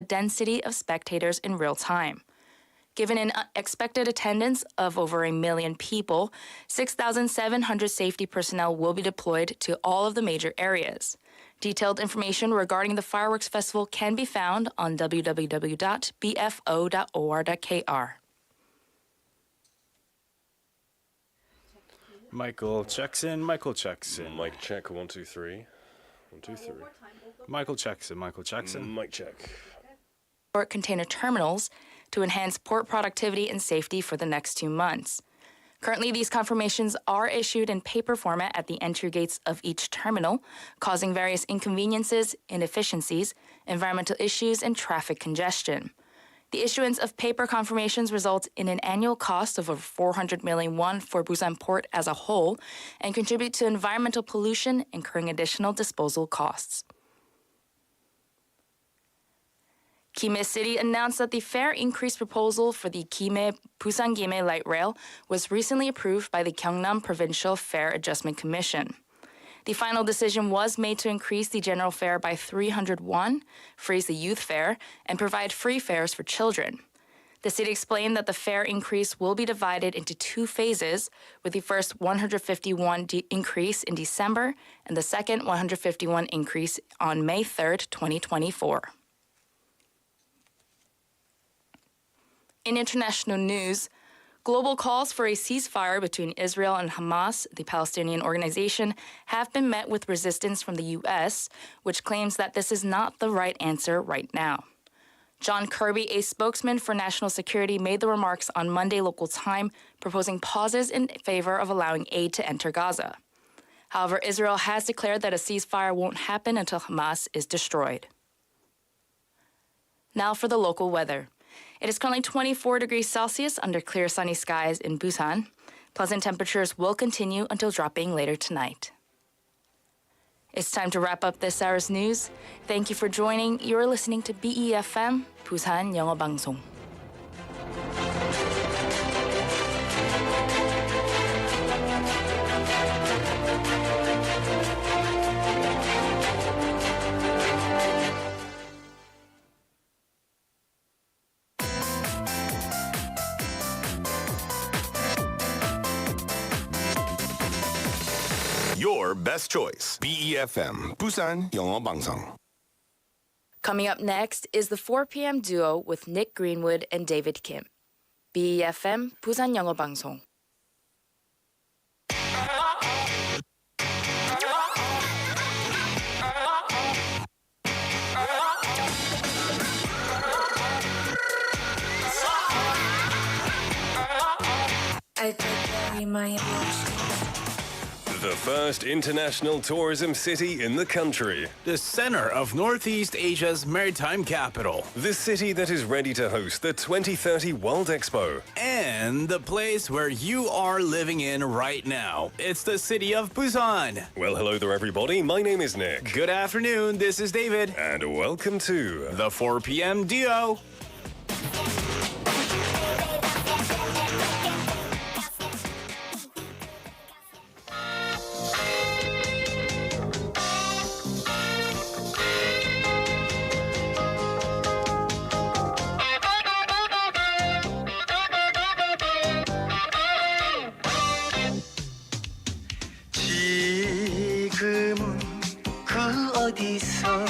density of spectators in real time. Given an expected attendance of over 1 million people, 6,700 safety personnel will be deployed to all of the major areas. Detailed information regarding the fireworks festival can be found on www.bfo.or.kr. Michael Jackson. Mic check, 1, 2, 3. 1, 2, 3. Michael Jackson. Mic check. Port container terminals to enhance port productivity and safety for the next 2 months. Currently, these confirmations are issued in paper format at the entry gates of each terminal, causing various inconveniences, inefficiencies, environmental issues, and traffic congestion. The issuance of paper confirmations results in an annual cost of over 400 million won for Busan Port as a whole and contribute to environmental pollution, incurring additional disposal costs. Gimhae City announced that the fare increase proposal for the Busan-Gimhae Light Rail was recently approved by the Gyeongnam Provincial Fare Adjustment Commission. The final decision was made to increase the general fare by 300 won, freeze the youth fare, and provide free fares for children. The city explained that the fare increase will be divided into 2 phases, with the first 151 increase in December and the second 151 increase on May 3rd, 2024. In international news, global calls for a ceasefire between Israel and Hamas, the Palestinian organization, have been met with resistance from the U.S., which claims that this is not the right answer right now. John Kirby, a spokesman for national security, made the remarks on Monday local time, proposing pauses in favor of allowing aid to enter Gaza. However, Israel has declared that a ceasefire won't happen until Hamas is destroyed. Now for the local weather. It is currently 24 degrees Celsius under clear sunny skies in Busan. Pleasant temperatures will continue until dropping later tonight. It's time to wrap up this hour's news. Thank you for joining. You're listening to BEFM, 부산영어방송. Your best choice. BEFM, 부산영어방송. Coming up next is the 4 p.m. duo with Nick Greenwood and David Kim. BEFM, 부산영어방송. I carry my emotions. The first international tourism city in the country. The center of Northeast Asia's maritime capital. The city that is ready to host the 2030 World Expo. And the place where you are living in right now. It's the city of Busan. Well, hello there, everybody. My name is Nick. Good afternoon. This is David. And welcome to the 4 p.m. duo. 지금은 그 어디서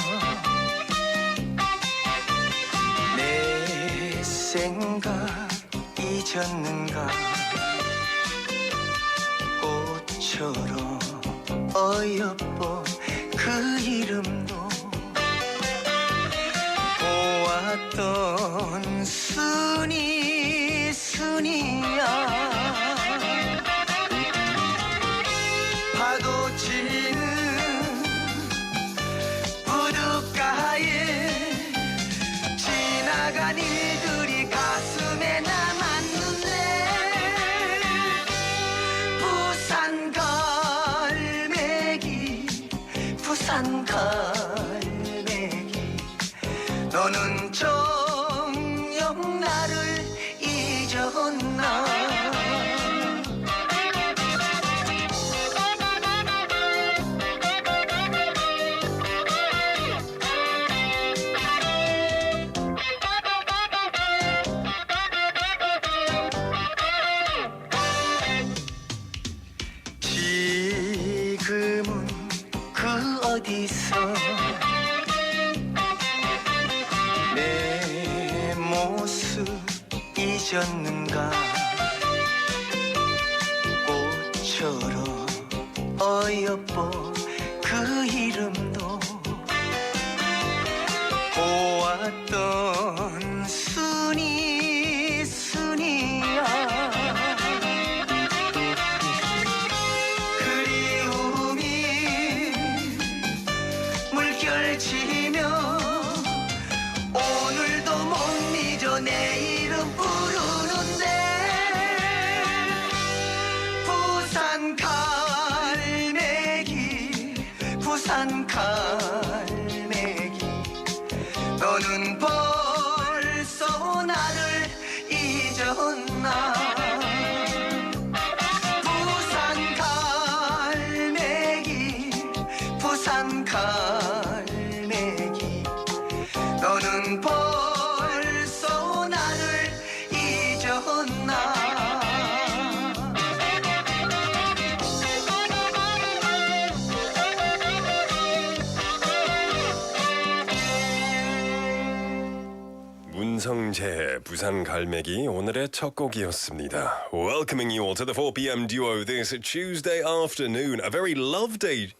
내 생각 잊었는가 꽃처럼 어여뻐 그 이름도 보았던 순이야 파도 치는 부둣가에 지나간 일들이 가슴에 남았는데 부산 갈매기 너는 정녕 나를 잊었나 어디서 내 모습 잊었는가 꽃처럼 어여뻐 그 이름도 보았던 순이야 그리움이 물결치며 오늘도 못 잊어 내 이름 부르는데 부산 갈매기 부산 갈매기 너는 벌써 나를 잊었나 부산 갈매기 부산 갈매기 너는 벌써 나를 잊었나 문성재 부산 갈매기 오늘의 첫 곡이었습니다. Welcoming you all to the 4 p.m. duo this Tuesday afternoon. A very lovely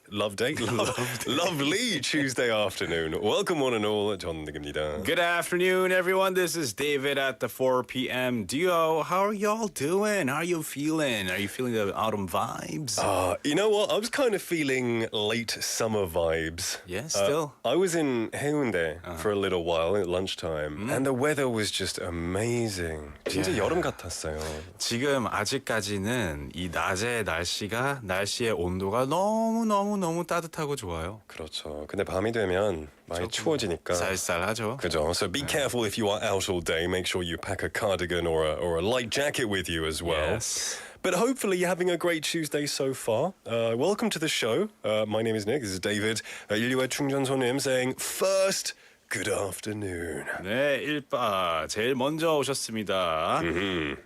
Tuesday afternoon. Welcome one and all. 전 닉입니다. Good afternoon, everyone. This is David at the 4 p.m. duo. How are y'all doing? How are you feeling? Are you feeling the autumn vibes? You know what? I was kind of feeling late summer vibes. Yeah, still. I was in Haeundae for a little while at lunchtime, and the weather was just amazing. 진짜 여름 같았어요. 지금 아직까지는 이 낮의 날씨의 온도가 너무 따뜻하고 좋아요. 그렇죠. 근데 밤이 되면 많이 추워지니까. 쌀쌀하죠. 그죠. So be careful if you are out all day. Make sure you pack a cardigan or a light jacket with you as well. Yes. But hopefully you're having a great Tuesday so far. Welcome to the show. My name is Nick. This is David. 인류의 충전소님 saying first, good afternoon. 네, 일바 제일 먼저 오셨습니다.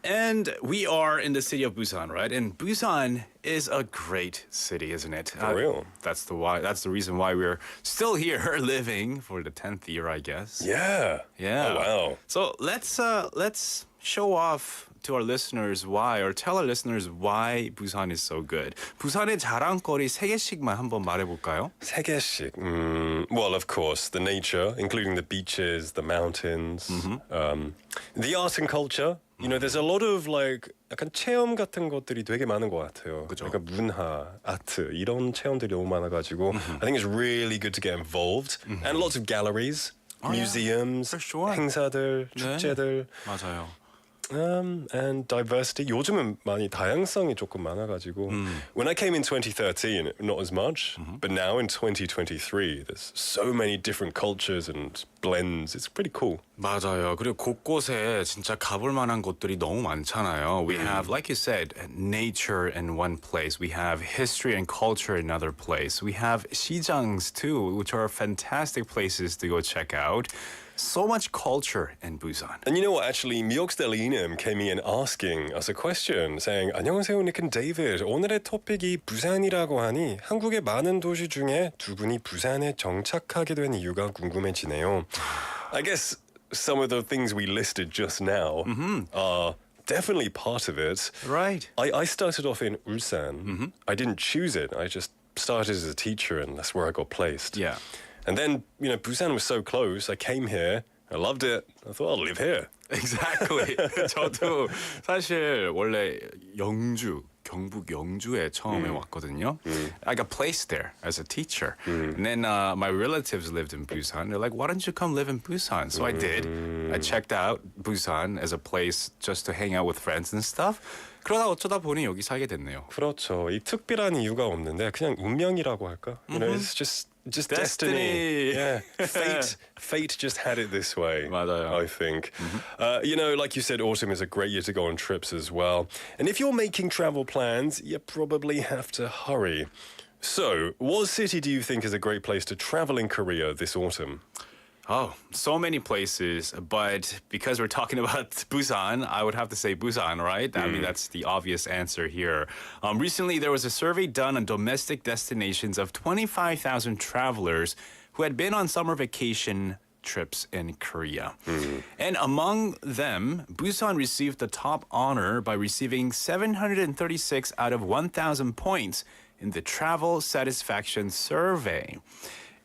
And we are in the city of Busan, right? And Busan is a great city, isn't it? For real. That's the reason why we're still here living for the 10th year, I guess. Yeah. Yeah. Oh, wow. So let's show off to our listeners why, or tell our listeners why Busan is so good. 부산의 자랑거리 3개씩만 한번 말해볼까요? 3개씩. Well, of course, the nature, including the beaches, the mountains, the art and culture. You know, there's a lot of like 약간 체험 같은 것들이 되게 많은 것 같아요. 그죠. 그러니까 문화, 아트 이런 체험들이 너무 많아가지고 I think it's really good to get involved. And lots of galleries, museums, For sure. 행사들, 네. 축제들. 맞아요. And diversity. 요즘은 많이 다양성이 조금 많아가지고 When I came in 2013, not as much, but now in 2023, there's so many different cultures and blends. It's pretty cool. 맞아요. 그리고 곳곳에 진짜 가볼 만한 곳들이 너무 많잖아요. We have, like you said, nature in one place. We have history and culture in another place. We have 시장s too, which are fantastic places to go check out. So much culture in Busan. And you know what, actually, 미역스텔리님 came in asking us a question, saying, 안녕하세요, Nick and David. 오늘의 토픽이 부산이라고 하니 한국의 많은 도시 중에 두 분이 부산에 정착하게 된 이유가 궁금해지네요. I guess some of the things we listed just now are definitely part of it. Right. I started off in Ulsan. I didn't choose it. I just started as a teacher, and that's where I got placed. Yeah. And then, you know, Busan was so close. I came here. I loved it. I thought I'll live here. Exactly. 저도 사실 원래 경북 영주에 처음에 왔거든요. I got placed there as a teacher. And then my relatives lived in Busan. They're like, why don't you come live in Busan? So I did. I checked out Busan as a place just to hang out with friends and stuff. 그러다 어쩌다 보니 여기 살게 됐네요. 그렇죠. 이 특별한 이유가 없는데 그냥 운명이라고 할까? You know, it's just destiny. Yeah, fate just had it this way. 맞아요. I think. You know, like you said, autumn is a great year to go on trips as well. And if you're making travel plans, you probably have to hurry. So, what city do you think is a great place to travel in Korea this autumn? Oh, so many places, but because we're talking about Busan, I would have to say Busan, right? I mean, that's the obvious answer here. Recently, there was a survey done on domestic destinations of 25,000 travelers who had been on summer vacation trips in Korea. And among them, Busan received the top honor by receiving 736 out of 1,000 points in the Travel Satisfaction Survey.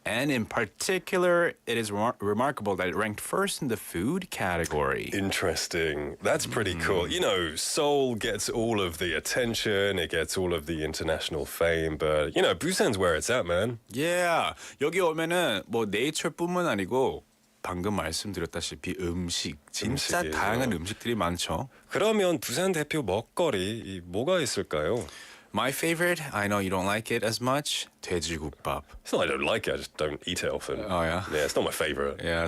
And in particular, it is remarkable that it ranked first in the food category. Interesting. That's pretty cool. You know, Seoul gets all of the attention, it gets all of the international fame, but you know, Busan's where it's at, man. Yeah. 여기 오면은 뭐 네이처뿐만 아니고 방금 말씀드렸다시피 음식, 진짜 음식이죠. 다양한 음식들이 많죠. 그러면 부산 대표 먹거리 뭐가 있을까요? My favorite, I know you don't like it as much, 돼지국밥. It's not I don't like it, I just don't eat it often. Oh, yeah? Yeah, it's not my favorite. Yeah,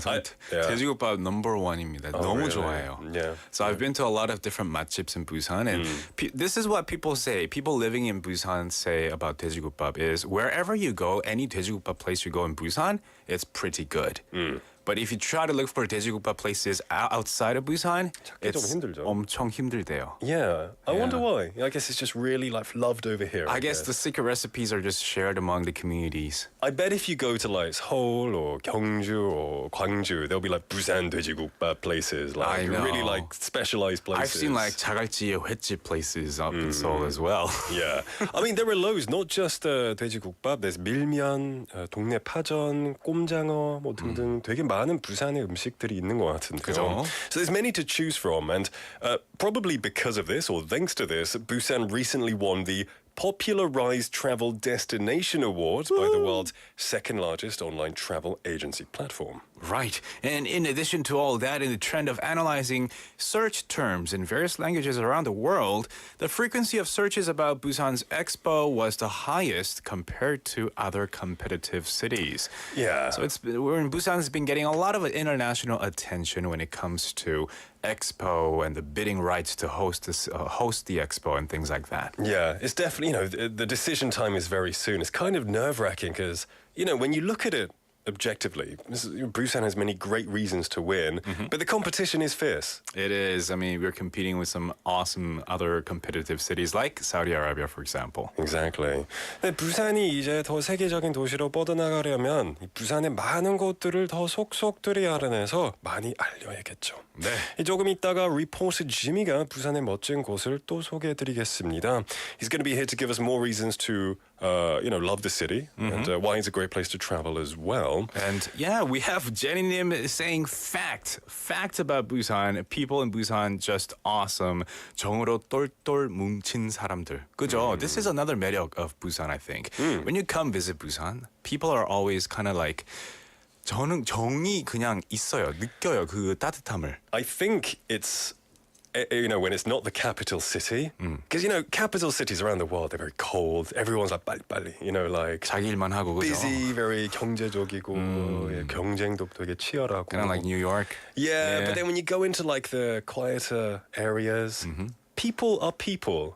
돼지국밥 number one입니다. 너무 really? 좋아해요. Yeah. So I've been to a lot of different 맛집s in Busan, and this is what people say. People living in Busan say about 돼지국밥 is wherever you go, any 돼지국밥 place you go in Busan, it's pretty good. But if you try to look for 돼지국밥 places outside of Busan, 찾기 좀 it's 힘들죠. 엄청 힘들대요. Yeah, I wonder why. I guess it's just really like loved over here. I guess the secret recipes are just shared among the communities. I bet if you go to like Seoul or Gyeongju or Gwangju, there'll be like Busan 돼지국밥 places, like I know. really like specialized places. I've seen like 자갈치의 횟집 places up in Seoul as well. Yeah, I mean there are loads, not just 돼지국밥. There's 밀면, 동네 파전, 꼼장어, 뭐 등등 되게 많은 부산의 음식들이 있는 것 같은데요. 그죠? So there's many to choose from, and probably because of this, or thanks to this, Busan recently won the Popularized Travel Destination Awards by the world's second largest online travel agency platform. Right. And in addition to all that, in the trend of analyzing search terms in various languages around the world, the frequency of searches about Busan's expo was the highest compared to other competitive cities. Yeah. So Busan's been getting a lot of international attention when it comes to expo and the bidding rights to host the expo and things like that. Yeah, it's definitely, you know, the decision time is very soon. It's kind of nerve-wracking because, you know, when you look at it objectively, Busan has many great reasons to win, but the competition is fierce. It is. I mean, we're competing with some awesome other competitive cities like Saudi Arabia, for example. Exactly. 근데 부산이 이제 더 세계적인 도시로 뻗어나가려면 이 부산의 많은 곳들을 더 속속들이 알아내서 많이 알려야겠죠. 네. 조금 있다가 리포터 지미가 부산의 멋진 곳을 또 소개해드리겠습니다. He's going to be here to give us more reasons to, love the city and why it's a great place to travel as well. And yeah, we have Jenny Nim saying fact about Busan. People in Busan just awesome. 정으로 똘똘 뭉친 사람들. 그죠? This is another 매력 of Busan, I think. When you come visit Busan, people are always kind of like 정이 그냥 있어요. 느껴요. 그 따뜻함을. I think it's, when it's not the capital city, because, capital cities around the world, they're very cold. Everyone's like 빨리빨리, like 자기 일만 하고 그죠? busy, very 경제적이고, 예, 경쟁도 되게 치열하고. Kind of like New York. Yeah, but then when you go into like the quieter areas, people are people.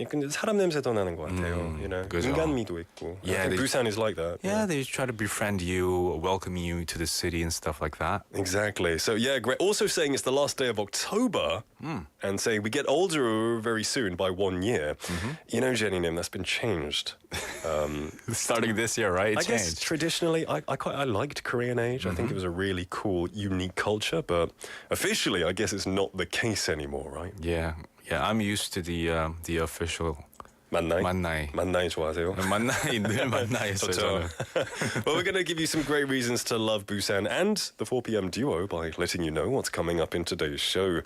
예, 근데 사람 냄새도 나는 것 같아요. 그죠. 인간미도 있고. Yeah, I think Busan is like that. Yeah, they try to befriend you, welcome you to the city and stuff like that. Exactly. So yeah, great. Also saying it's the last day of October and saying we get older very soon by 1 year. Jenny Nim, that's been changed. Starting this year, right? I guess traditionally, I liked Korean age. I think it was a really cool, unique culture. But officially, I guess it's not the case anymore, right? Yeah, I'm used to the official. 만나이 좋아하세요? 만나이 늘 만나있어요 저는. Well, we're going to give you some great reasons to love Busan and the 4 p.m. duo by letting you know what's coming up in today's show.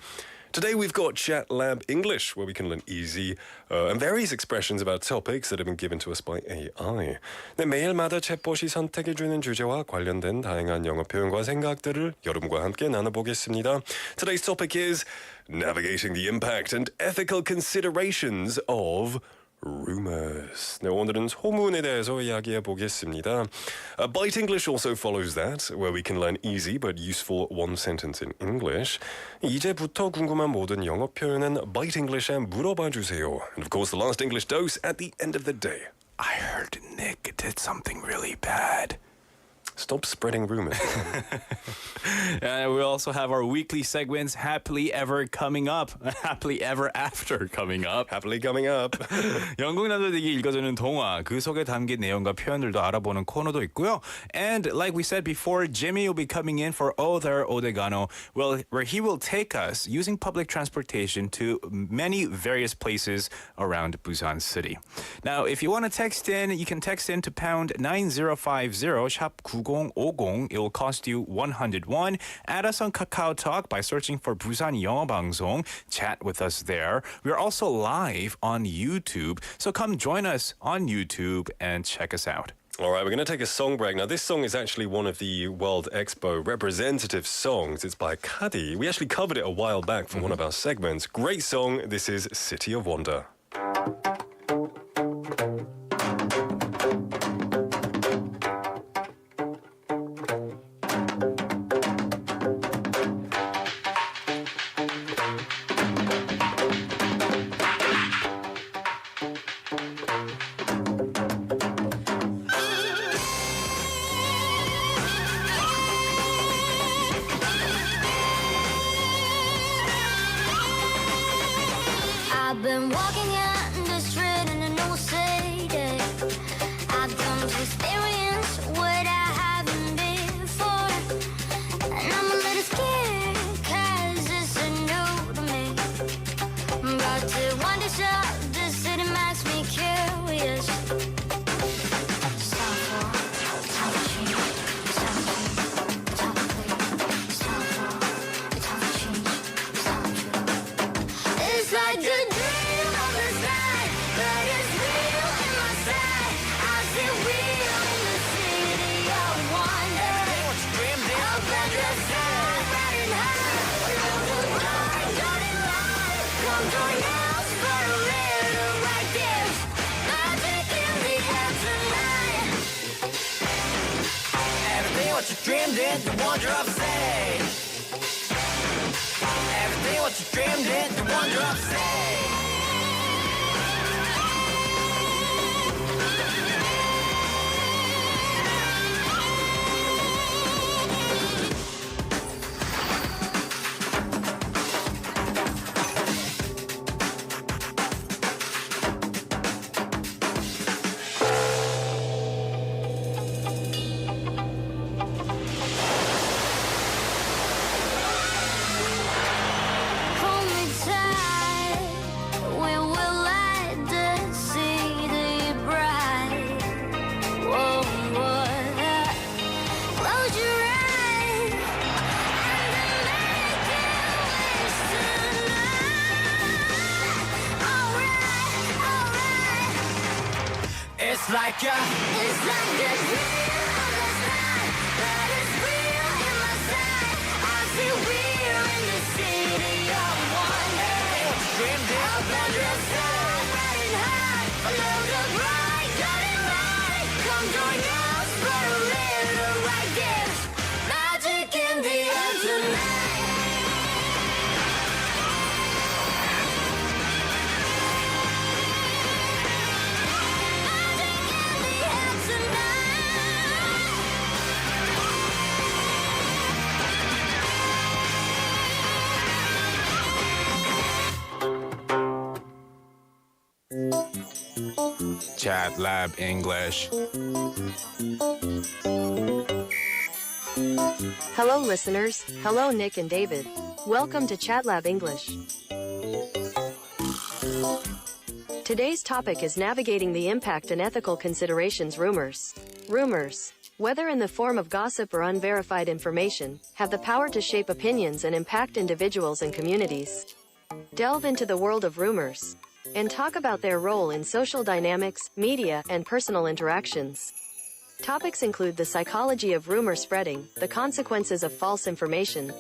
Today we've got Chat Lab English, where we can learn easy and various expressions about topics that have been given to us by AI. 네, 매일마다 챗봇이 선택해주는 주제와 관련된 다양한 영어 표현과 생각들을 여러분과 함께 나눠보겠습니다. Today's topic is navigating the impact and ethical considerations of rumors. 네, 오늘은 소문에 대해서 이야기해 보겠습니다. Byte English also follows that, where we can learn easy but useful one sentence in English. 이제부터 궁금한 모든 영어 표현은 Byte English에 물어봐 주세요. And of course, the last English dose at the end of the day. I heard Nick did something really bad. Stop spreading rumors. And we also have our weekly segments, Happily Ever coming up, Happily Ever After coming up. Happily coming up. 영국남자들이 읽어주는 동화, 그 속에 담긴 내용과 표현들도 알아보는 코너도 있고요. And like we said before, Jimmy will be coming in for Other Odega노, where he will take us using public transportation to many various places around Busan City. Now, if you want to text in, you can text in to pound 9050, 샵 9050. It will cost you 101. Add us on Kakao Talk by searching for 부산영어방송. Chat with us there. We're also live on YouTube, so come join us on YouTube and check us out. All right, we're going to take a song break. Now, this song is actually one of the World Expo representative songs. It's by Kadi. We actually covered it a while back for one of our segments. Great song. This is City of Wonder. I've been walking in the street in a new city. I've come to experience what I haven't before. And I'm a little scared, 'cause it's new to me. But to wander up the city makes me curious. It's like a dream of the sky, but it's real in my sight. I see real in the city of wonder. Up at the sun, riding high, along the road, running light. Come join us for a little ride. There's magic in the air tonight. Everything what you dreamed in, the wonder of say. Everything what you dreamed in, the wonder of say. Hold me tight, we will light the city bright. Whoa, whoa. Close your eyes and make it wish tonight. Alright, alright. It's like a Dream of the sky, but it's real in my sight. I see real in the city of wonder. dreamed in, Up at the sun, riding high, follow the bright guiding light. Come join us for a little ride. There's magic in the air tonight. Magic in the air tonight. Chat Lab English. Hello, listeners. Hello, Nick and David. Welcome to ChatLab English. Today's topic is navigating the impact and ethical considerations rumors. Rumors, whether in the form of gossip or unverified information, have the power to shape opinions and impact individuals and communities. Delve into the world of rumors and talk about their role in social dynamics, media, and personal interactions. Topics include the psychology of rumor spreading, the consequences of false information,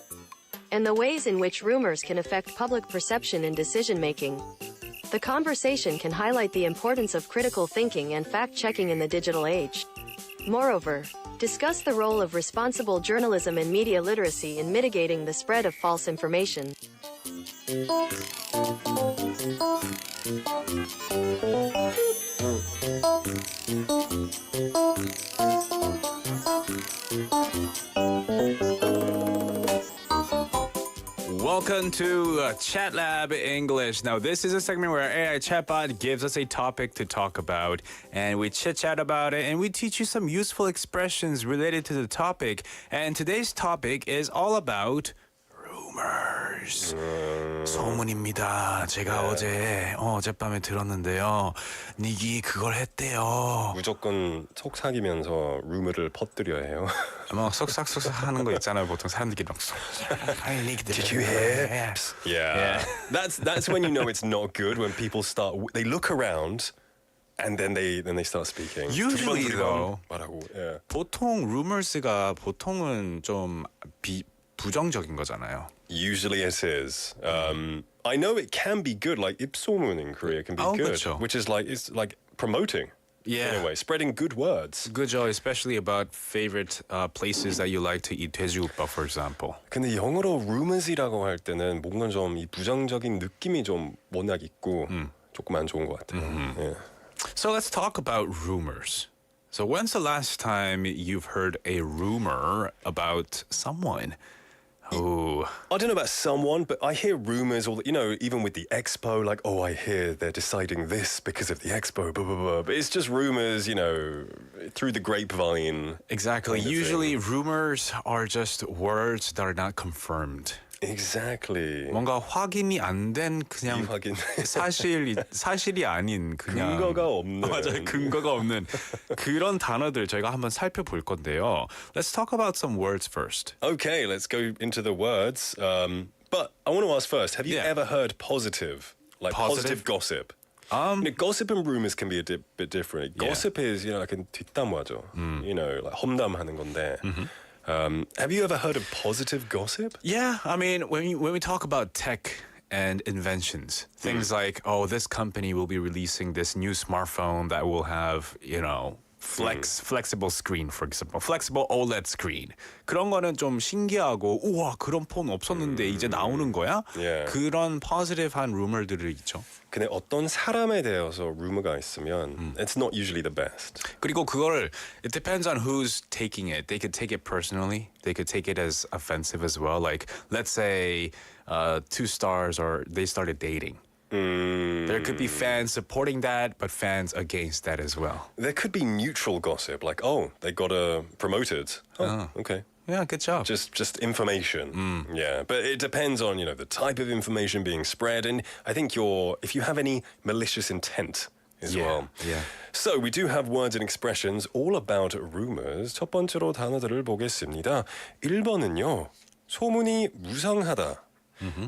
and the ways in which rumors can affect public perception and decision-making. The conversation can highlight the importance of critical thinking and fact-checking in the digital age. Moreover, discuss the role of responsible journalism and media literacy in mitigating the spread of false information. Welcome to Chat Lab English. Now, this is a segment where AI chatbot gives us a topic to talk about, and we chit-chat about it, and we teach you some useful expressions related to the topic. And today's topic is all about rumors. 소문입니다. 제가 어젯밤에 들었는데요. 닉이 그걸 했대요. 무조건 속삭이면서 루머를 퍼뜨려야 해요. 뭐 속삭속삭 하는 거 있잖아요. 보통 사람들이 막 Did you hear? Yeah. That's when you know it's not good, when people they look around and then they start speaking. Usually though, 말하고. Yeah. 보통 rumors가 보통은 좀 부정적인 거잖아요. Usually it is. I know it can be good, like 입소문 in Korea can be good, 그쵸. which is like it's like promoting. Yeah. In a way, spreading good words. 그죠, especially about favorite places that you like to eat. 돼지국밥, for example. 근데 영어로 rumors이라고 할 때는 뭔가 좀 이 부정적인 느낌이 좀 워낙 있고 조금 안 좋은 것 같아요. Yeah. So let's talk about rumors. So when's the last time you've heard a rumor about someone? Oh, I don't know about someone, but I hear rumors even with the expo, like, oh, I hear they're deciding this because of the expo, blah, blah, blah. But it's just rumors, through the grapevine. exactly. kind of Usually thing. rumors are just words that are not confirmed. Exactly. 뭔가 확인이 안 된 그냥 확인. 사실이 아닌 그냥 근거가 없는. 맞아요. 근거가 없는 그런 단어들 저희가 한번 살펴볼 건데요. Let's talk about some words first. Okay, let's go into the words. But I want to ask first, have you Yeah. ever heard positive Positive? gossip? Gossip and rumors can be a bit different. Yeah. Gossip is, 약간 뒷담화죠. Like 험담하는 건데. Have you ever heard of positive gossip? Yeah, I mean, when we talk about tech and inventions, things like, oh, this company will be releasing this new smartphone that will have, flexible screen, for example, flexible OLED screen. 그런 거는 좀 신기하고, 우와, 그런 폰 없었는데 이제 나오는 거야? Yeah. 그런 positive한 루머들이 있죠. 근데 어떤 사람에 대해서 루머가 있으면 it's not usually the best. 그리고 그거를 it depends on who's taking it. They could take it personally. They could take it as offensive as well. Like let's say two stars they started dating. There could be fans supporting that, but fans against that as well. There could be neutral gossip, like, oh, they got promoted. Oh, okay. Yeah, good job. Just information. Yeah, but it depends on, the type of information being spread, and I think if you have any malicious intent as well. Yeah. So we do have words and expressions all about rumors. 첫 번째로 단어들을 보겠습니다. 1번은요. 소문이 무성하다.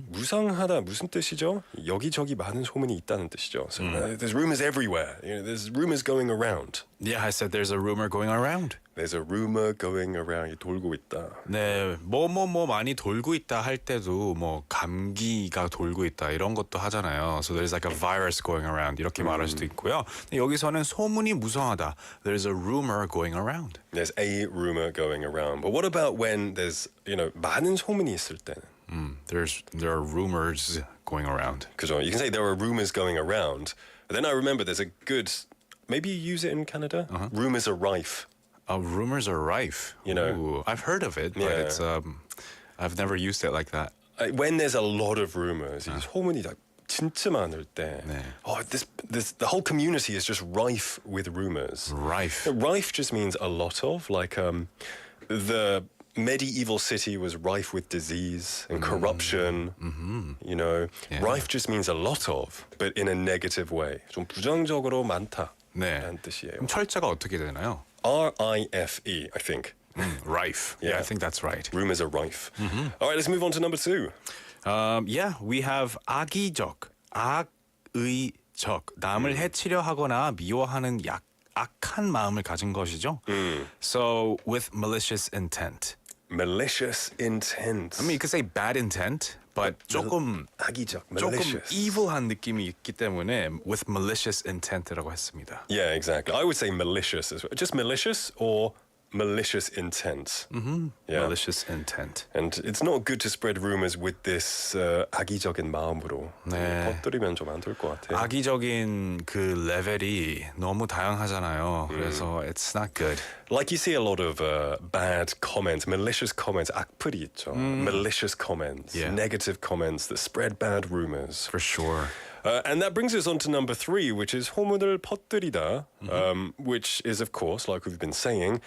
무성하다 무슨 뜻이죠? 여기저기 많은 소문이 있다는 뜻이죠. So there's rumors everywhere. There's rumors going around. Yeah, I said there's a rumor going around. There's a rumor going around. 돌고 있다. 네, 뭐 많이 돌고 있다 할 때도 뭐 감기가 돌고 있다 이런 것도 하잖아요. So there's like a virus going around 이렇게 말할 수도 있고요. 여기서는 소문이 무성하다. There's a rumor going around. There's a rumor going around. But what about when there's 많은 소문이 있을 때는? There are rumors going around. 그죠? You can say there are rumors going around. But then I remember there's a good. Maybe you use it in Canada. Rumors are rife. Rumors are rife. Ooh, I've heard of it, but Yeah. it's I've never used it like that. When there's a lot of rumors, 이 소문이 진짜 많을 때, 네. the whole community is just rife with rumors. Rife. Rife just means a lot of, like the medieval city was rife with disease and corruption. Yeah. Rife just means a lot of, but in a negative way. 좀 부정적으로 많다. 네. 라는 뜻이에요. 그럼 철자가 어떻게 되나요? R-I-F-E, I think. Rife. Yeah, I think that's right. Rumors are rife. All right, let's move on to number 2. Yeah, we have 악의적, 악의적, 남을 해치려 하거나 미워하는 악한 마음을 가진 것이죠. So with malicious intent. Malicious intent. I mean, you could say bad intent, but 조금 악의적, 조금 malicious. evil한 느낌이 있기 때문에 with malicious intent이라고 했습니다. Yeah, exactly. I would say malicious as well. Just malicious or malicious intent. Yeah. Malicious intent. And it's not good to spread rumors with this 악의적인 마음으로. 네. 퍼뜨리면 좀 안 될 것 같아요. 악의적인 그 레벨이 너무 다양하잖아요. 그래서 it's not good. Like you see a lot of bad comments, malicious comments, 악플이 있죠. Malicious comments, Yeah. negative comments that spread bad rumors. For sure. And that brings us on to number 3, which is 소문을 퍼뜨리다, which is, of course, like we've been saying,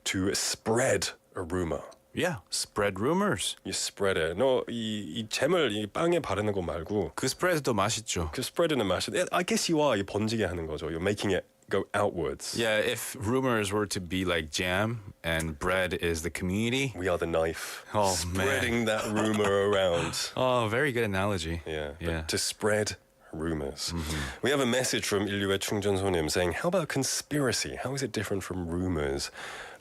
to spread a rumor. Yeah, spread rumors. You spread it. 너 이 잼을 이 빵에 바르는 거 말고 그 스프레드도 맛있죠. 그 spread는 맛이. I guess you are. 이 번지게 하는 거죠. You're making it go outwards. Yeah, if rumors were to be like jam and bread is the community. We are the knife. Oh, spreading that rumor around. Oh, very good analogy. Yeah. Yeah. But to spread rumors. We have a message from 인류의 충전소님 saying, how about conspiracy? How is it different from rumors?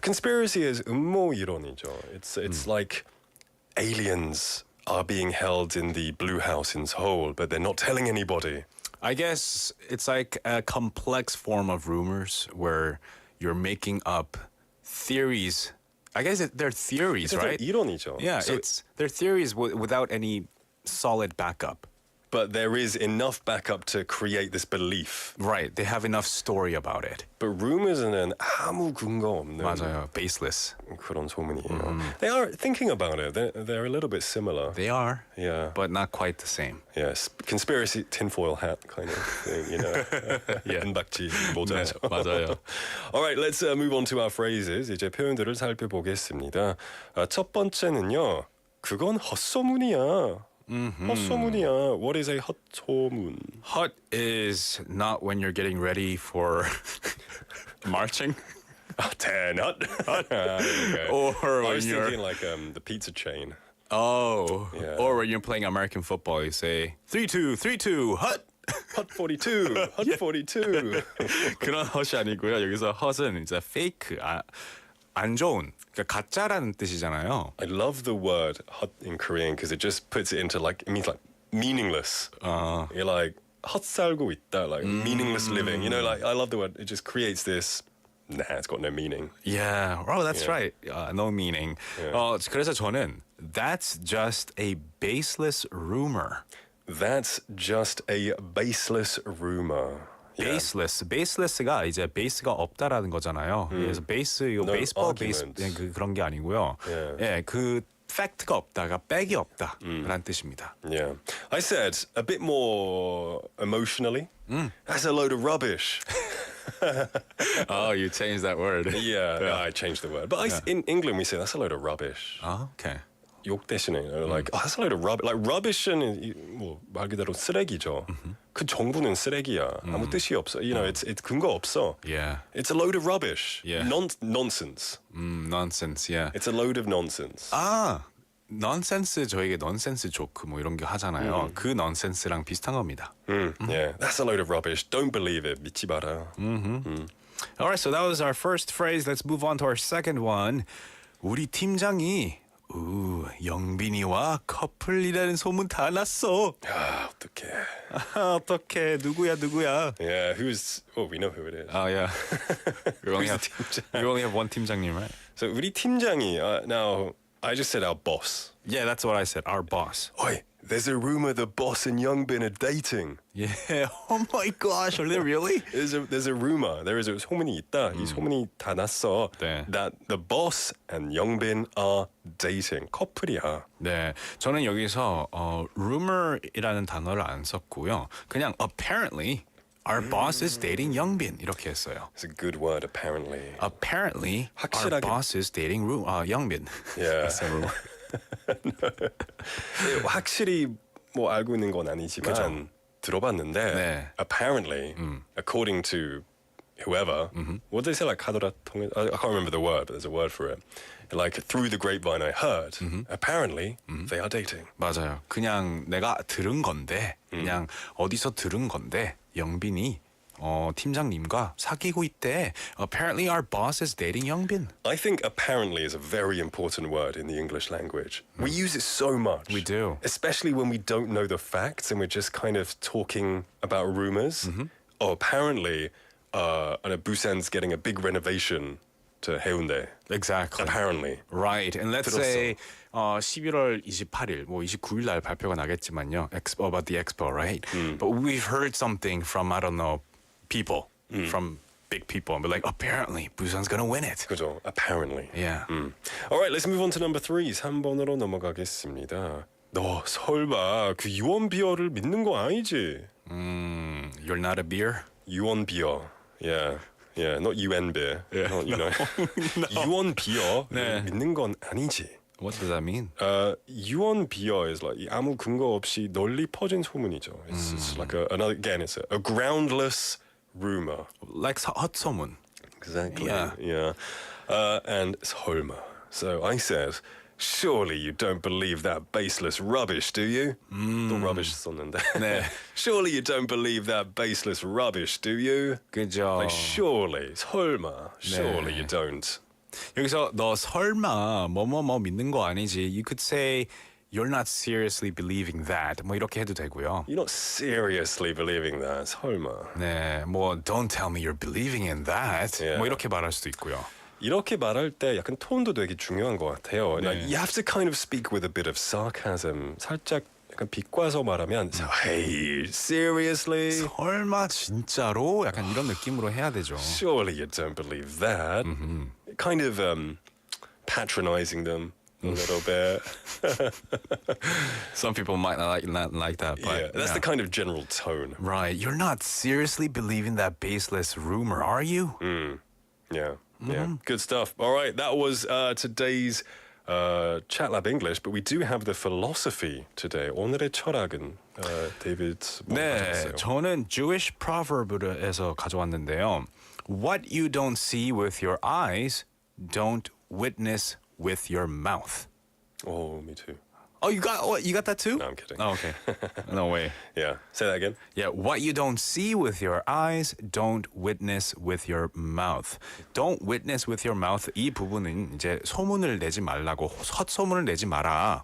Conspiracy is 음모 이론이죠. It's like aliens are being held in the blue house in Seoul, but they're not telling anybody. I guess it's like a complex form of rumors where you're making up theories. I guess they're theories, right? 이론이죠. Yeah, So, they're theories without any solid backup. but there is enough backup to create this belief. Right, they have enough story about it. But rumors는 아무 근거 없는 맞아요, baseless. 그런 소문이에요. They are thinking about it. They're a little bit similar. They are, Yeah. but not quite the same. Yes, conspiracy tinfoil hat kind of thing, you know. Yeah. 은박지 모자죠. 네, 맞아요. All right, let's move on to our phrases. 이제 표현들을 살펴보겠습니다. 첫 번째는요. 그건 헛소문이야. 헛소문이야. What is a 헛소문? Hot is not when you're getting ready for marching. 대낮. Or I when was you're thinking like the pizza chain. Yeah. Or when you're playing American football, you say 3-2, 3-2, hot. Hot 42. Hot 42. 그런 헛이 아니고요. 여기서 헛은 이제 fake, 안 좋은, 그러니까 가짜라는 뜻이잖아요. I love the word hot in Korean because it just puts it into like, it means like meaningless. You're like, 헛 살고 있다, like meaningless living. You know, like, I love the word. It just creates this, nah, it's got no meaning. Yeah, oh, that's right. No meaning. Yeah. 그래서 저는 that's just a baseless rumor. That's just a baseless rumor. Yeah. baseless가 이제 베이스가 없다라는 거잖아요. 그래서 베이스 이거 No 베이스볼 베이스 argument. 그런 게 아니고요. Yeah. 예, 그 팩트가 없다가 백이 없다라는 뜻입니다. Yeah. I said a bit more emotionally. That's a load of rubbish. Oh, you changed that word. Yeah, I changed the word. But in England we say that's a load of rubbish. Oh, okay. 욕 대신에 like oh, that's a load of rubbish. Like rubbish는 뭐말 그대로 쓰레기죠. 그 정부는 쓰레기야. 아무 뜻이 없어. You know, it's 근거 없어. Yeah. It's a load of rubbish. Yeah. Nonsense. Nonsense. Yeah. It's a load of nonsense. nonsense 저에게 nonsense 조크 뭐 이런 게 하잖아요. 그 nonsense랑 비슷한 겁니다. Yeah, that's a load of rubbish. Don't believe it. 믿지 마라. All right, so that was our first phrase. Let's move on to our second one. 우리 팀장이 영빈이와 커플이라는 소문 다 났어. 아, 어떡해. 어떡해. 누구야. Yeah, who's? Oh, we know who it is. Oh, yeah. we only 팀장? have one 팀장님, right? So 우리 팀장이 now I just said our boss. Yeah, that's what I said. Our boss. Oi, there's a rumor the boss and Youngbin are dating. Yeah. Oh my gosh, are they really? There's a rumor. There is a 소문이 있다. 이 소문이 다 났어. 네. That the boss and Youngbin are dating. 커플이야. 네, 저는 여기서 rumor이라는 단어를 안 썼고요. 그냥 apparently our boss is dating 영빈 이렇게 했어요. It's a good word, apparently. Apparently our 확실하게. boss is dating 영빈. Yeah. That's a rumor. 확실히 뭐 알고 있는 건 아니지만 그죠. 들어봤는데 네. apparently, according to whoever, what did they say? Like 하더라 통해? I can't remember the word, but there's a word for it. Like through the grapevine, I heard. Apparently, they are dating. 맞아요. 그냥 내가 들은 건데, 그냥 어디서 들은 건데 영빈이 팀장님과 사귀고 있대. Apparently our boss is dating 영빈. I think apparently is a very important word in the English language. We use it so much. We do. Especially when we don't know the facts and we're just kind of talking about rumors. Oh, apparently, Busan's getting a big renovation to 해운대. Exactly. Apparently. Right. And let's say 11월 28일, 뭐 29일 날 발표가 나겠지만요. About the expo, right? But we've heard something from, I don't know, people, from big people. And we're like, apparently, Busan's going to win it. 그죠? Apparently. Yeah. All right, let's move on to number 3. 3번으로 넘어가겠습니다. 너 설마 그 유언비어를 믿는 거 아니지? You're not a beer? 유언비어. Yeah. Yeah, not UN beer. Yeah. Not, you know. 유언비어 네. 믿는 건 아니지. What does that mean? 유언비어 is like 아무 근거 없이 널리 퍼진 소문이죠. It's like another again. It's a groundless rumor. Like 헛소문. Exactly. Yeah. And 설마. So I said, surely you don't believe that baseless rubbish, do you? 또 rubbish 썼는데. 네. Surely you don't believe that baseless rubbish, do you? 그죠. Like surely, 설마, surely you don't. 여기서 너 설마 뭐뭐뭐 믿는 거 아니지? You could say you're not seriously believing that. 뭐 이렇게 해도 되고요. You're not seriously believing that, 설마. 네, 뭐 don't tell me you're believing in that. Yeah. 뭐 이렇게 말할 수도 있고요. 이렇게 말할 때 약간 톤도 되게 중요한 것 같아요. 네. Like, you have to kind of speak with a bit of sarcasm. 살짝 약간 비꼬아서 말하면 Hey, seriously? 설마 진짜로? 약간 이런 느낌으로 해야 되죠. Surely you don't believe that. Kind of patronizing them a little bit. Some people might not like that, but Yeah, that's the kind of general tone. right. You're not seriously believing that baseless rumor, are you? Yeah, yeah. Good stuff. All right, that was today's Chat Lab English, but we do have the philosophy today. 오늘의 철학은 David 뭐 네, 가져왔어요? 저는 Jewish proverb에서 가져왔는데요. What you don't see with your eyes, don't witness with your mouth. Oh, me too. Oh, you got that too? No, I'm kidding. Oh, okay. No way. Yeah, say that again. Yeah, what you don't see with your eyes, don't witness with your mouth. Don't witness with your mouth. 이 부분은 이제 소문을 내지 말라고, 헛소문을 내지 마라.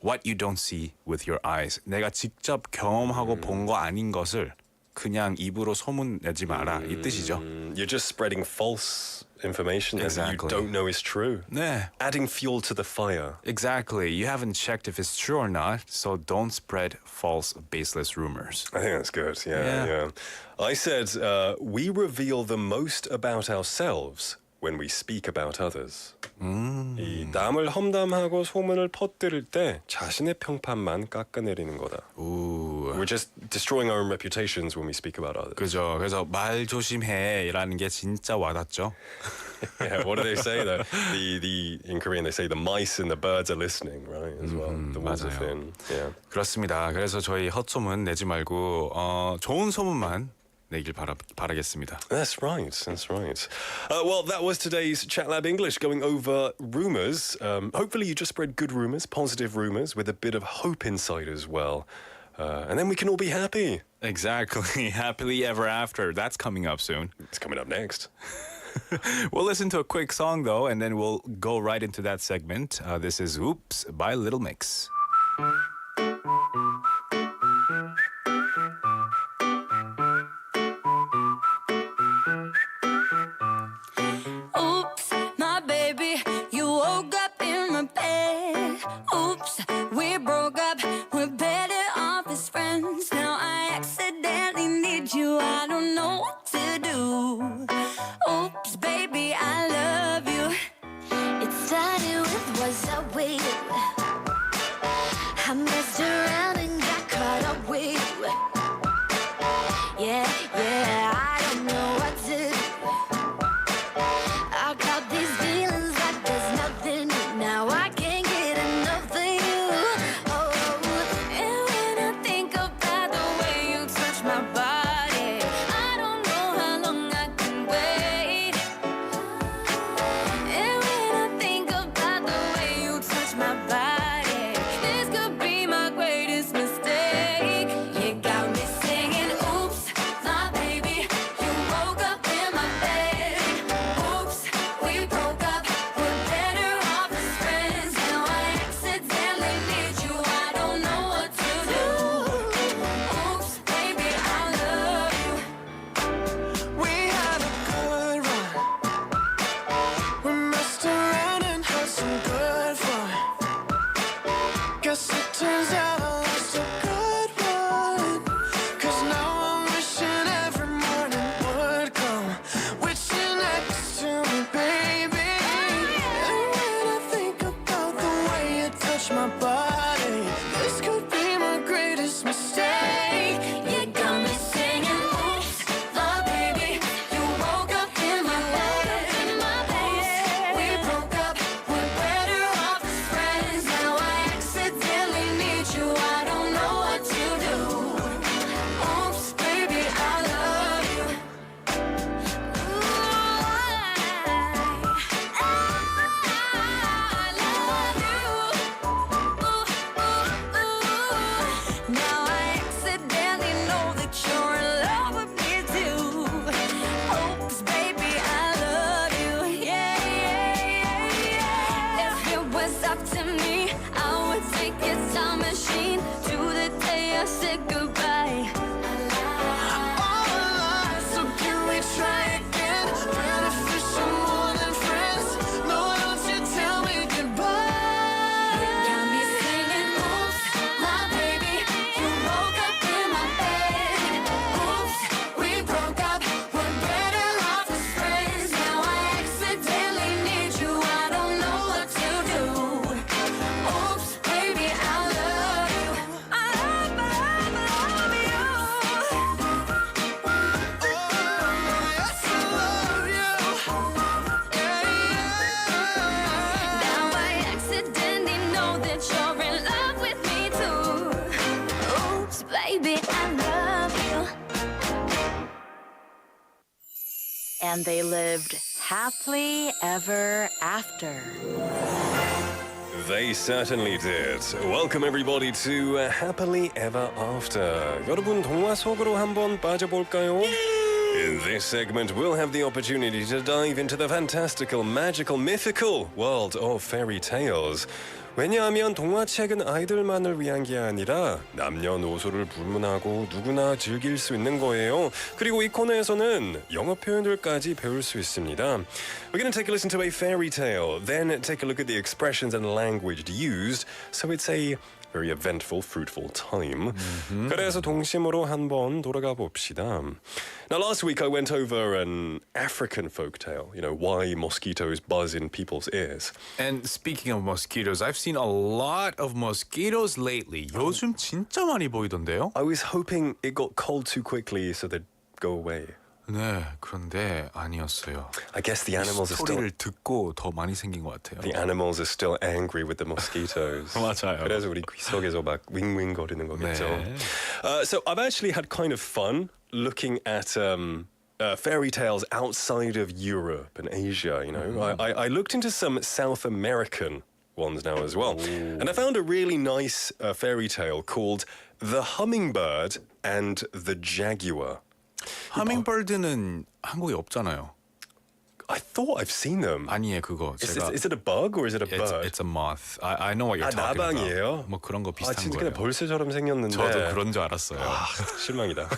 What you don't see with your eyes. 내가 직접 경험하고 본 거 아닌 것을 그냥 입으로 소문 내지 마라. 이 뜻이죠. You're just spreading false information that you Exactly. don't know is true. 네. Adding fuel to the fire. Exactly. You haven't checked if it's true or not, so don't spread false, baseless rumors. I think that's good. Yeah, Yeah. yeah. I said we reveal the most about ourselves when we speak about others. 이 남을 험담하고 소문을 퍼뜨릴 때 자신의 평판만 깎아내리는 거다. 우. We're just destroying our own reputations when we speak about others. 그죠. 그래서 말 조심해라는 게 진짜 와닿죠. Yeah, what do they say? In Korean they say the mice and the birds are listening, right? As well. The wolves are 맞아요. thin. Yeah. 그렇습니다. 그래서 저희 헛소문 내지 말고 좋은 소문만 내길 바라겠습니다. That's right. That's right. Well, that was today's Chat Lab English, going over rumors. Hopefully, you just spread good rumors, positive rumors, with a bit of hope inside as well. And then we can all be happy. Exactly. Happily ever after. That's coming up soon. It's coming up next. We'll listen to a quick song, though, and then we'll go right into that segment. This is Oops by Little Mix. Oops, my baby, you woke up in my bed. Oops, we broke up, we're better off as friends. Now I accidentally need you, I don't know what to do. Oops, baby, I love you. It started with what's up with you. I messed around and got caught up with you. Yeah, yeah, I don't know what to do. I got these feelings like there's nothing new. Now I can't get enough of you. Oh, and when I think about the way you touch my body, I don't know how long I can wait. And when I think about the way you touch my body, this could be my greatest mistake. You got me singing, oops, my said goodbye. So can we try again? Beneficial more than friends. No, don't you tell me goodbye. You got me singing, oops, my baby. You woke up in my bed. Oops, we broke up. We're better off as friends. Now I accidentally need you. I don't know what to do. Oops, baby, I love you. I love you. Yes, I love you. Now I accidentally know that you're in love with me too. Oops, baby, I love you. And they lived happily ever after. They certainly did. Welcome everybody to Happily Ever After. 여러분 동화 속으로 한번 빠져볼까요? In this segment, we'll have the opportunity to dive into the fantastical, magical, mythical world of fairy tales. 왜냐하면 동화책은 아이들만을 위한 게 아니라 남녀노소를 불문하고 누구나 즐길 수 있는 거예요. 그리고 이 코너에서는 영어 표현들까지 배울 수 있습니다. We're going to take a listen to a fairy tale, then take a look at the expressions and language used. So it's a very eventful, fruitful time. 그래서 동심으로 한번 돌아가 봅시다. Now, last week I went over an African folktale, you know, why mosquitoes buzz in people's ears. And speaking of mosquitoes, I've seen a lot of mosquitoes lately. 요즘 진짜 많이 보이던데요? I was hoping it got cold too quickly so they'd go away. 네, 그런데 아니었어요. I guess the animals are still 스토리를 듣고 더 많이 생긴 것 같아요. the animals are still angry with the mosquitoes. 맞아요. 그래서 우리 귀 속에서 막 윙윙거리는 거겠죠. 네. So I've actually had kind of fun looking at fairy tales outside of Europe and Asia. You know, I looked into some South American ones now as well, and I found a really nice fairy tale called The Hummingbird and the Jaguar. Hummingbird는 한국에 없잖아요. I thought I've seen them. 아니에요, 그거. 제가 Is it a bug or is it a bird? It's a moth. I know what you're talking 나방이에요? about. 뭐 그런 거 비슷한 진짜 거예요. 그냥 벌새처럼 생겼는데. 저도 그런 줄 알았어요. 실망이다.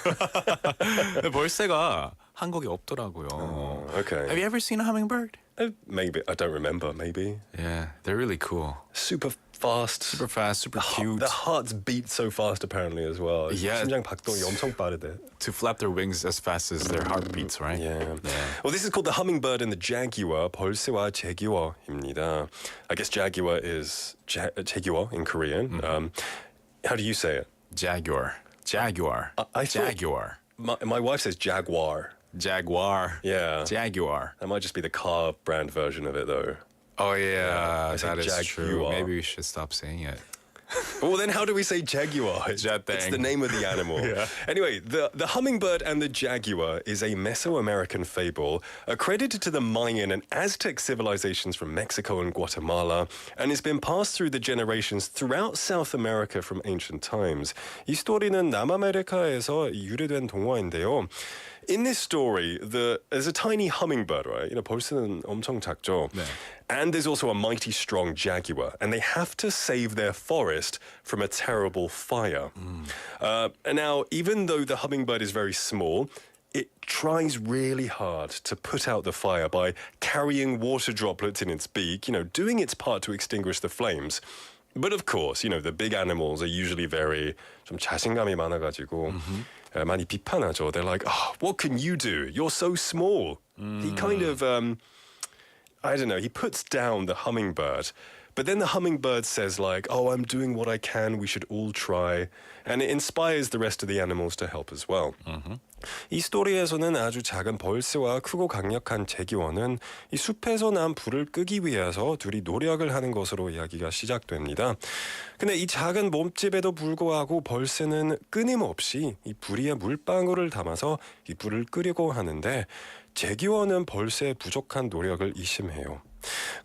근데 벌새가 한국에 없더라고요. Okay. Have you ever seen a hummingbird? Maybe I don't remember. Maybe Yeah, they're really cool. super fast. Super fast, super cute. The hearts beat so fast apparently as well. Yeah. 심장 박동이 엄청 빠르대. To flap their wings as fast as their heart beats, right? Yeah. Well, this is called the Hummingbird and the Jaguar. 벌새와 제규어입니다. I guess Jaguar is 제규어 in Korean. How do you say it? Jaguar. Jaguar. I thought- Jaguar. My wife says Jaguar. Jaguar. Yeah. Jaguar. That might just be the car brand version of it though. Oh yeah, I say that is true. Jaguar. Maybe we should stop saying it. Well, then how do we say Jaguar? It's Jatang. the name of the animal. Anyway, the hummingbird and the jaguar is a Mesoamerican fable accredited to the Mayan and Aztec civilizations from Mexico and Guatemala, and it's been passed through the generations throughout South America from ancient times. 이 스토리는 남아메리카에서 유래된 동화인데요. In this story, there's a tiny hummingbird, right? You know, 벌새는 엄청 작죠. 네. And there's also a mighty strong jaguar, and they have to save their forest from a terrible fire. And now, even though the hummingbird is very small, it tries really hard to put out the fire by carrying water droplets in its beak, you know, doing its part to extinguish the flames. But of course, you know, the big animals are usually very 좀 자신감이 많아가지고 많이 비판하죠. They're like, oh, what can you do? You're so small. He kind of, I don't know, he puts down the hummingbird. But then the hummingbird says like, oh, I'm doing what I can. We should all try. And it inspires the rest of the animals to help as well. 이 스토리에서는 아주 작은 벌새와 크고 강력한 제기원은 이 숲에서 난 불을 끄기 위해서 둘이 노력을 하는 것으로 이야기가 시작됩니다. 근데 이 작은 몸집에도 불구하고 벌새는 끊임없이 이 불이에 물방울을 담아서 이 불을 끄려고 하는데 제기원은 벌새의 부족한 노력을 의심해요.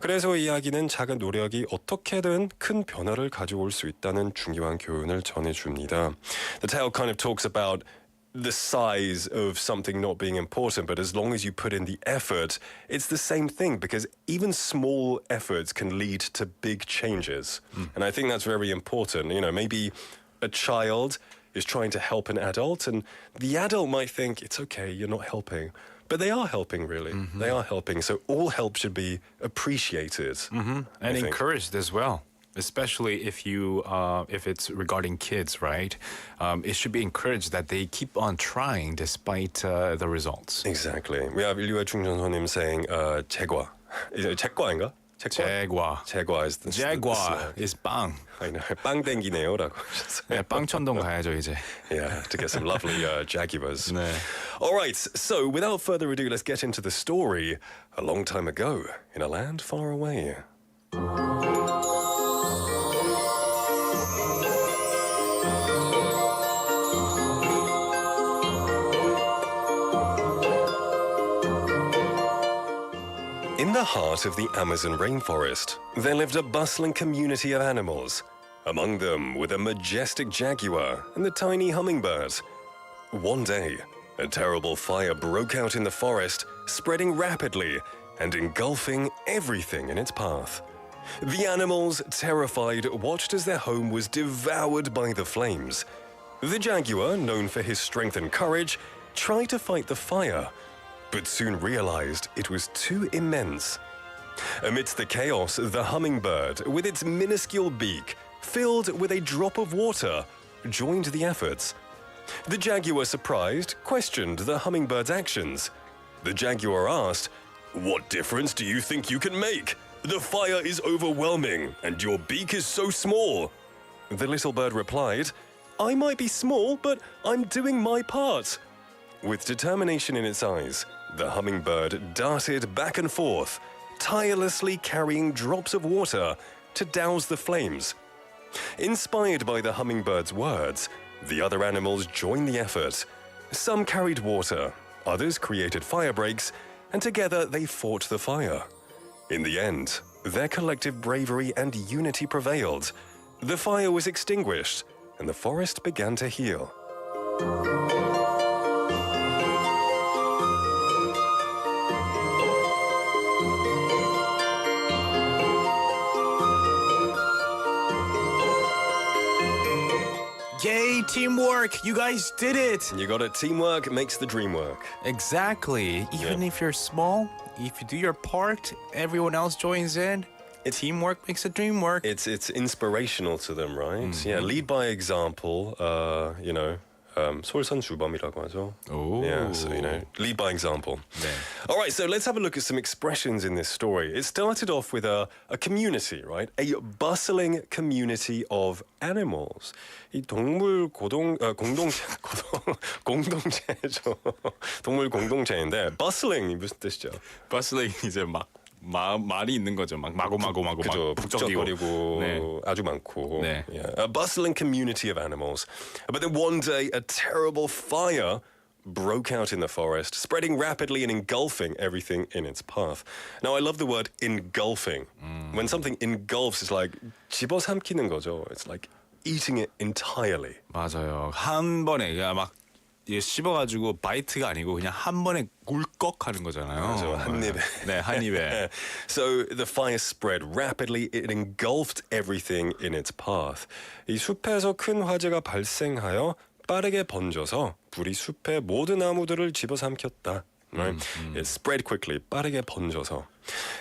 그래서 이야기는 작은 노력이 어떻게든 큰 변화를 가져올 수 있다는 중요한 교훈을 전해줍니다. The tale kind of talks about the size of something not being important, but as long as you put in the effort, it's the same thing because even small efforts can lead to big changes. And I think that's very important. You know, maybe a child is trying to help an adult, and the adult might think, it's okay, you're not helping. But they are helping, really. They are helping. So all help should be appreciated. And encouraged as well. Especially if it's regarding kids, right? It should be encouraged that they keep on trying despite the results. Exactly. We have Liu Chung saying Jaguar. Is it Jaguar인가? Jaguar. Jaguar is the Jaguar is 빵. I know. 빵 땡기네요라고 하셨어요. 네, 빵천동 가야죠 이제. Yeah, to get some lovely Jaguars. 네. All right, so without further ado, let's get into the story. A long time ago, in a land far away. In the heart of the Amazon rainforest, there lived a bustling community of animals. Among them were the majestic jaguar and the tiny hummingbird. One day, a terrible fire broke out in the forest, spreading rapidly and engulfing everything in its path. The animals, terrified, watched as their home was devoured by the flames. The jaguar, known for his strength and courage, tried to fight the fire, but soon realized it was too immense. Amidst the chaos, the hummingbird, with its minuscule beak, filled with a drop of water, joined the efforts. The jaguar, surprised, questioned the hummingbird's actions. The jaguar asked, "What difference do you think you can make? The fire is overwhelming, and your beak is so small." The little bird replied, "I might be small, but I'm doing my part." With determination in its eyes, the hummingbird darted back and forth, tirelessly carrying drops of water to douse the flames. Inspired by the hummingbird's words, the other animals joined the effort. Some carried water, others created fire breaks, and together they fought the fire. In the end, their collective bravery and unity prevailed. The fire was extinguished, and the forest began to heal. Yay, teamwork! You guys did it! You got it. Teamwork makes the dream work. Exactly. Even if you're small, if you do your part, everyone else joins in. Teamwork makes the dream work. It's inspirational to them, right? Yeah, lead by example. 솔선수범이라고 하죠. Oh. Yeah, so lead by example. 네. All right, so let's have a look at some expressions in this story. It started off with a community, right? A bustling community of animals. 이 동물 공동체죠. 동물 공동체인데 bustling 무슨 뜻이죠? Bustling 이제 막 말이 있는 거죠. 막 마구마구 그죠, 막 북적거리고 네. 아주 많고. 네. Yeah. A bustling community of animals. But then one day, a terrible fire broke out in the forest, spreading rapidly and engulfing everything in its path. Now, I love the word engulfing. When something engulfs, it's like 집어삼키는 거죠. It's like eating it entirely. 맞아요. 한 번에 그냥 막 씹어가지고 바이트가 아니고 그냥 한 번에 꿀꺽하는 거잖아요. 맞아, 한 입에. 네, 한 입에. So the fire spread rapidly. It engulfed everything in its path. 이 숲에서 큰 화재가 발생하여 빠르게 번져서 불이 숲의 모든 나무들을 집어삼켰다. Right? It spread quickly, 빠르게 번져서.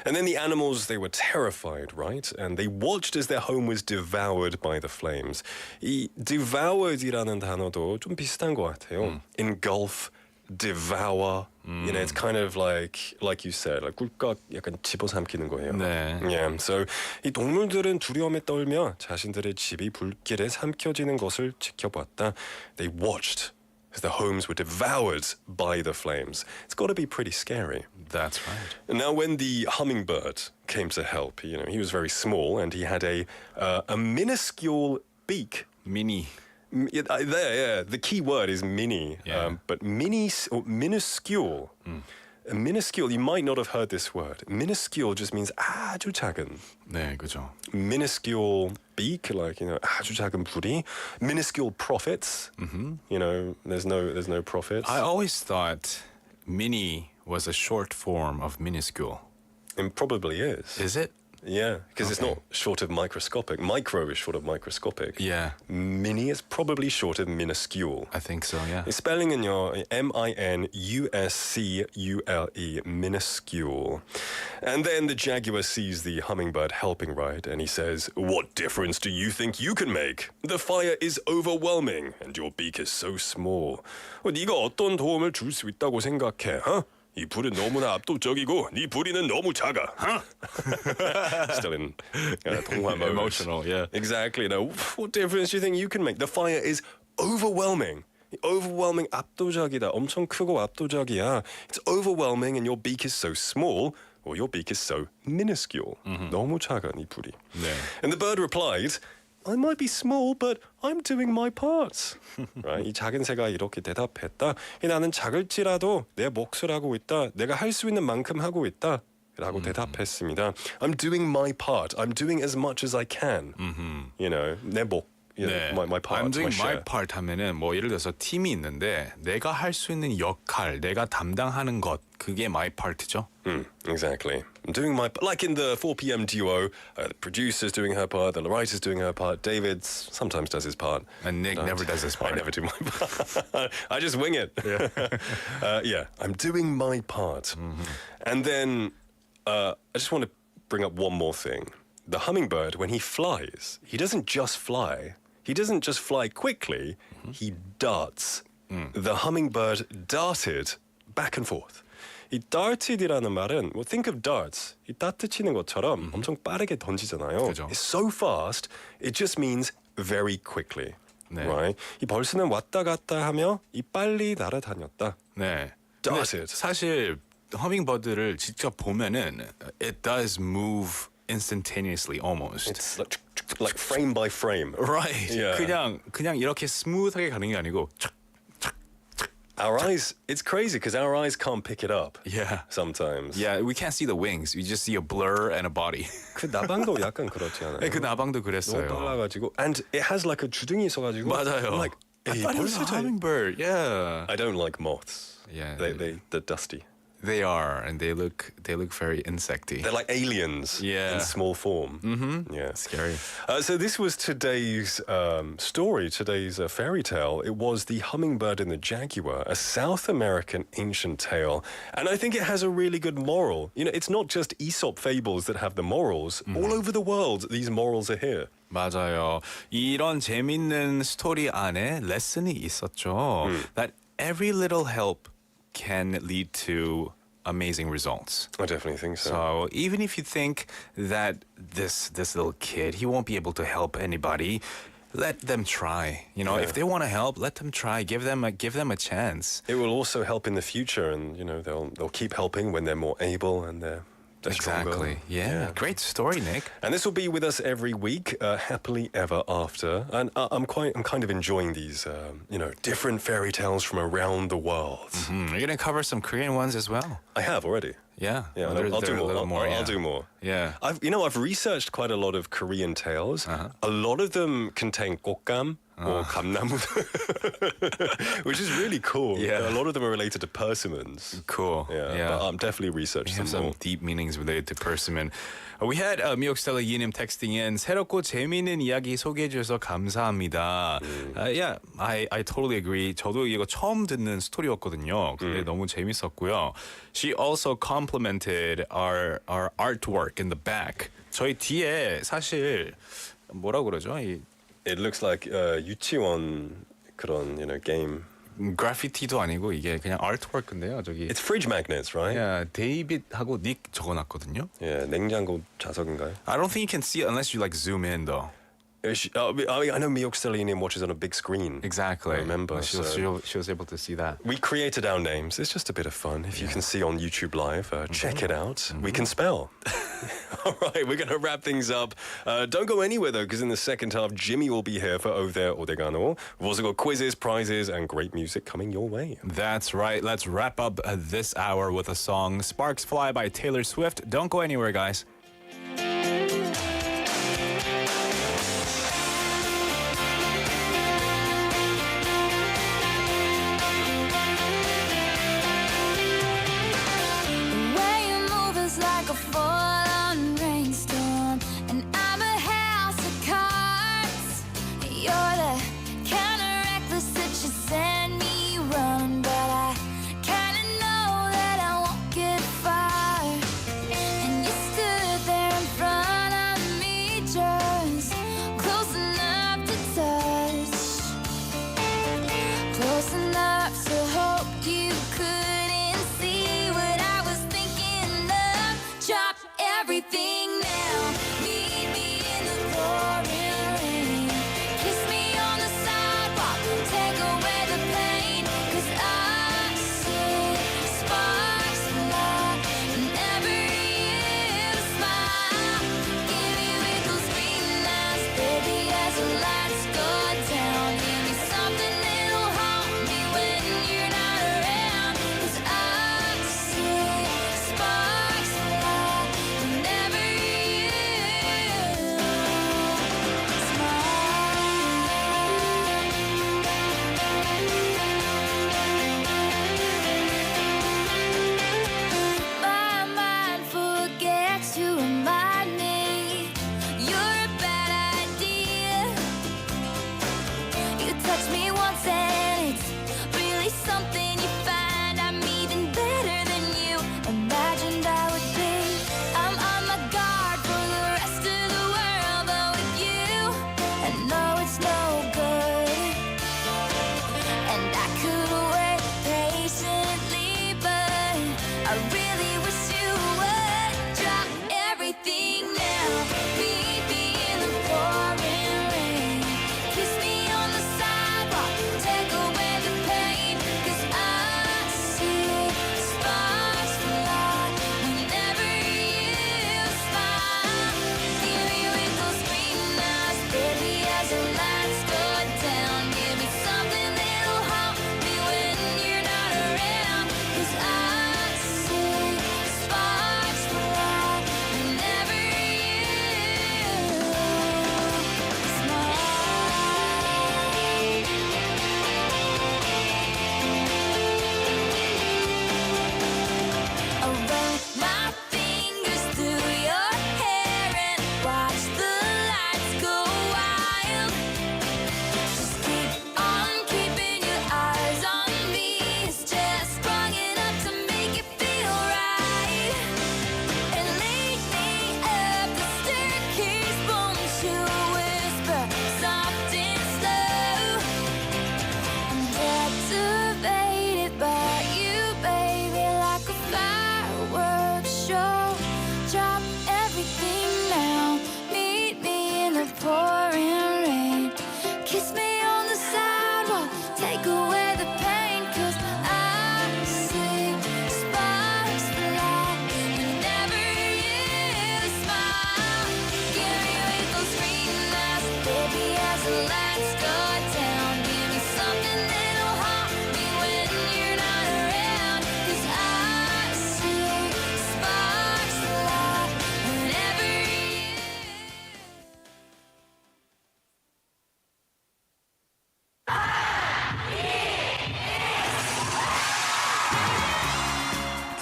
And then the animals, they were terrified, right? And they watched as their home was devoured by the flames. 이 devoured이라는 단어도 좀 비슷한 것 같아요. Engulf, devour. It's kind of like you said, like 꿀꺽 약간 집어삼키는 거예요. 네. Yeah, so 이 동물들은 두려움에 떨며 자신들의 집이 불길에 삼켜지는 것을 지켜봤다. They watched as their homes were devoured by the flames. It's got to be pretty scary. That's right. Now, when the hummingbird came to help, he was very small and he had a minuscule beak. Mini. The key word is mini, Yeah. but minuscule. Minuscule, you might not have heard this word. Minuscule just means 아주 작은. 네, 그죠. Minuscule beak, 아주 작은 부리. Minuscule profits. There's no profits. I always thought mini was a short form of minuscule. It probably is. Is it? Yeah, because it's not short of microscopic. Micro is short of microscopic. Yeah, Mini is probably short of minuscule. I think so. Yeah. 이 스펠링은요, minuscule, minuscule. And then the Jaguar sees the Hummingbird helping, right? And he says, "What difference do you think you can make? The fire is overwhelming, and your beak is so small. 네가 어떤 도움을 줄 수 있다고 생각해? 이 불은 너무나 압도적이고 네 부리는 너무 작아. Still in 동화 mode. Emotional, yeah. Exactly. What difference do you think you can make? The fire is overwhelming. Overwhelming, 압도적이다. 엄청 크고 압도적이야. It's overwhelming and your beak is so small. Or your beak is so minuscule. 너무 작아, 네 불이. 네. And the bird replied, I might be small, but I'm doing my part. Right? 이 작은 새가 이렇게 대답했다. 나는 작을지라도 내 몫을 하고 있다. 내가 할 수 있는 만큼 하고 있다. 라고 대답했습니다. I'm doing my part. I'm doing as much as I can. You know, 내 몫. You know, my part, I'm doing my my part 하면은 뭐 예를 들어서 팀이 있는데 내가 할 수 있는 역할, 내가 담당하는 것 그게 my part죠. Exactly. I'm doing my like in the 4 p.m. duo. The producer's doing her part. The writer's doing her part. David sometimes does his part. And Nick never does his part. I never do my part. I just wing it. Yeah. I'm doing my part. And then I just want to bring up one more thing. The hummingbird, when he flies, he doesn't just fly. He doesn't just fly quickly. He darts. The hummingbird darted back and forth. 이 darted이라는 말은 well, think of darts. 이 따트 치는 것처럼 엄청 빠르게 던지잖아요. 그죠. It's so fast. It just means very quickly. 네. Right? 이 벌스는 왔다 갔다 하며 이 빨리 날아다녔다. 네. Darted. 사실 허밍버드를 직접 보면은 it does move instantaneously almost. It's like frame by frame. Right. Yeah. 그냥 이렇게 스무th하게 가는 게 아니고 Our eyes, it's crazy because our eyes can't pick it up. Yeah. Sometimes. Yeah, we can't see the wings. We just see a blur and a body. 그 나방도 약간 그렇지 않아요? 네, 그 나방도 너무 그랬어요. 빨라가지고, and it has like a 주둥이 있어가지고. 맞아요. I'm like, I thought it was a hummingbird. Yeah. I don't like moths. Yeah. They're dusty. They are, and they look very insecty. They're like aliens Yeah. in small form. Yeah. Scary. So this was today's story, today's fairy tale. It was The Hummingbird and the Jaguar, a South American ancient tale. And I think it has a really good moral. You know, it's not just Aesop fables that have the morals. All over the world, these morals are here. 맞아요. 이런 재밌는 스토리 안에 레슨이 있었죠. That every little help can lead to amazing results. I definitely think so. So even if you think that this little kid, he won't be able to help anybody, let them try. You know, if they want to help, let them try. Give them a chance. It will also help in the future, and you know they'll keep helping when they're more able and they're stronger. Exactly. Yeah. Great story, Nick. And this will be with us every week, happily ever after. And I'm kind of enjoying these, different fairy tales from around the world. You're gonna cover some Korean ones as well. I have already. Yeah. Yeah, They're- I'll they're do a little more. I'll yeah. do more. Yeah. I've researched quite a lot of Korean tales. A lot of them contain kokgam or 감나무, which is really cool. Yeah. A lot of them are related to persimmons. Cool. Yeah, but I'm definitely researched We have some some more. deep meanings related to persimmon. We had 미역스텔라 이님 texting in 새롭고 재미있는 이야기 소개해 주셔서 감사합니다. Yeah, I totally agree. 저도 이거 처음 듣는 스토리였거든요. 근데 너무 재밌었고요. She also complimented our artwork in the back. 저희 뒤에 사실 뭐라 그러죠? 이 It looks like 유치원 그런 game. 그래피티도 아니고 이게 그냥 아트워크인데요. 저기 It's fridge magnets, right? yeah, 데이빗하고 닉 적어놨거든요. Yeah, 냉장고 자석인가요? I don't think you can see it unless you like zoom in though. I know 미역스텔리님 watches on a big screen. Exactly. I remember. She was able to see that. We created our names. It's just a bit of fun. If you can see on YouTube Live, check it out. We can spell. All right, we're going to wrap things up. Don't go anywhere, though, because in the second half, Jimmy will be here for 오데가노. We've also got quizzes, prizes, and great music coming your way. That's right. Let's wrap up this hour with a song, Sparks Fly by Taylor Swift. Don't go anywhere, guys. The way you move is like a full-on rainstorm.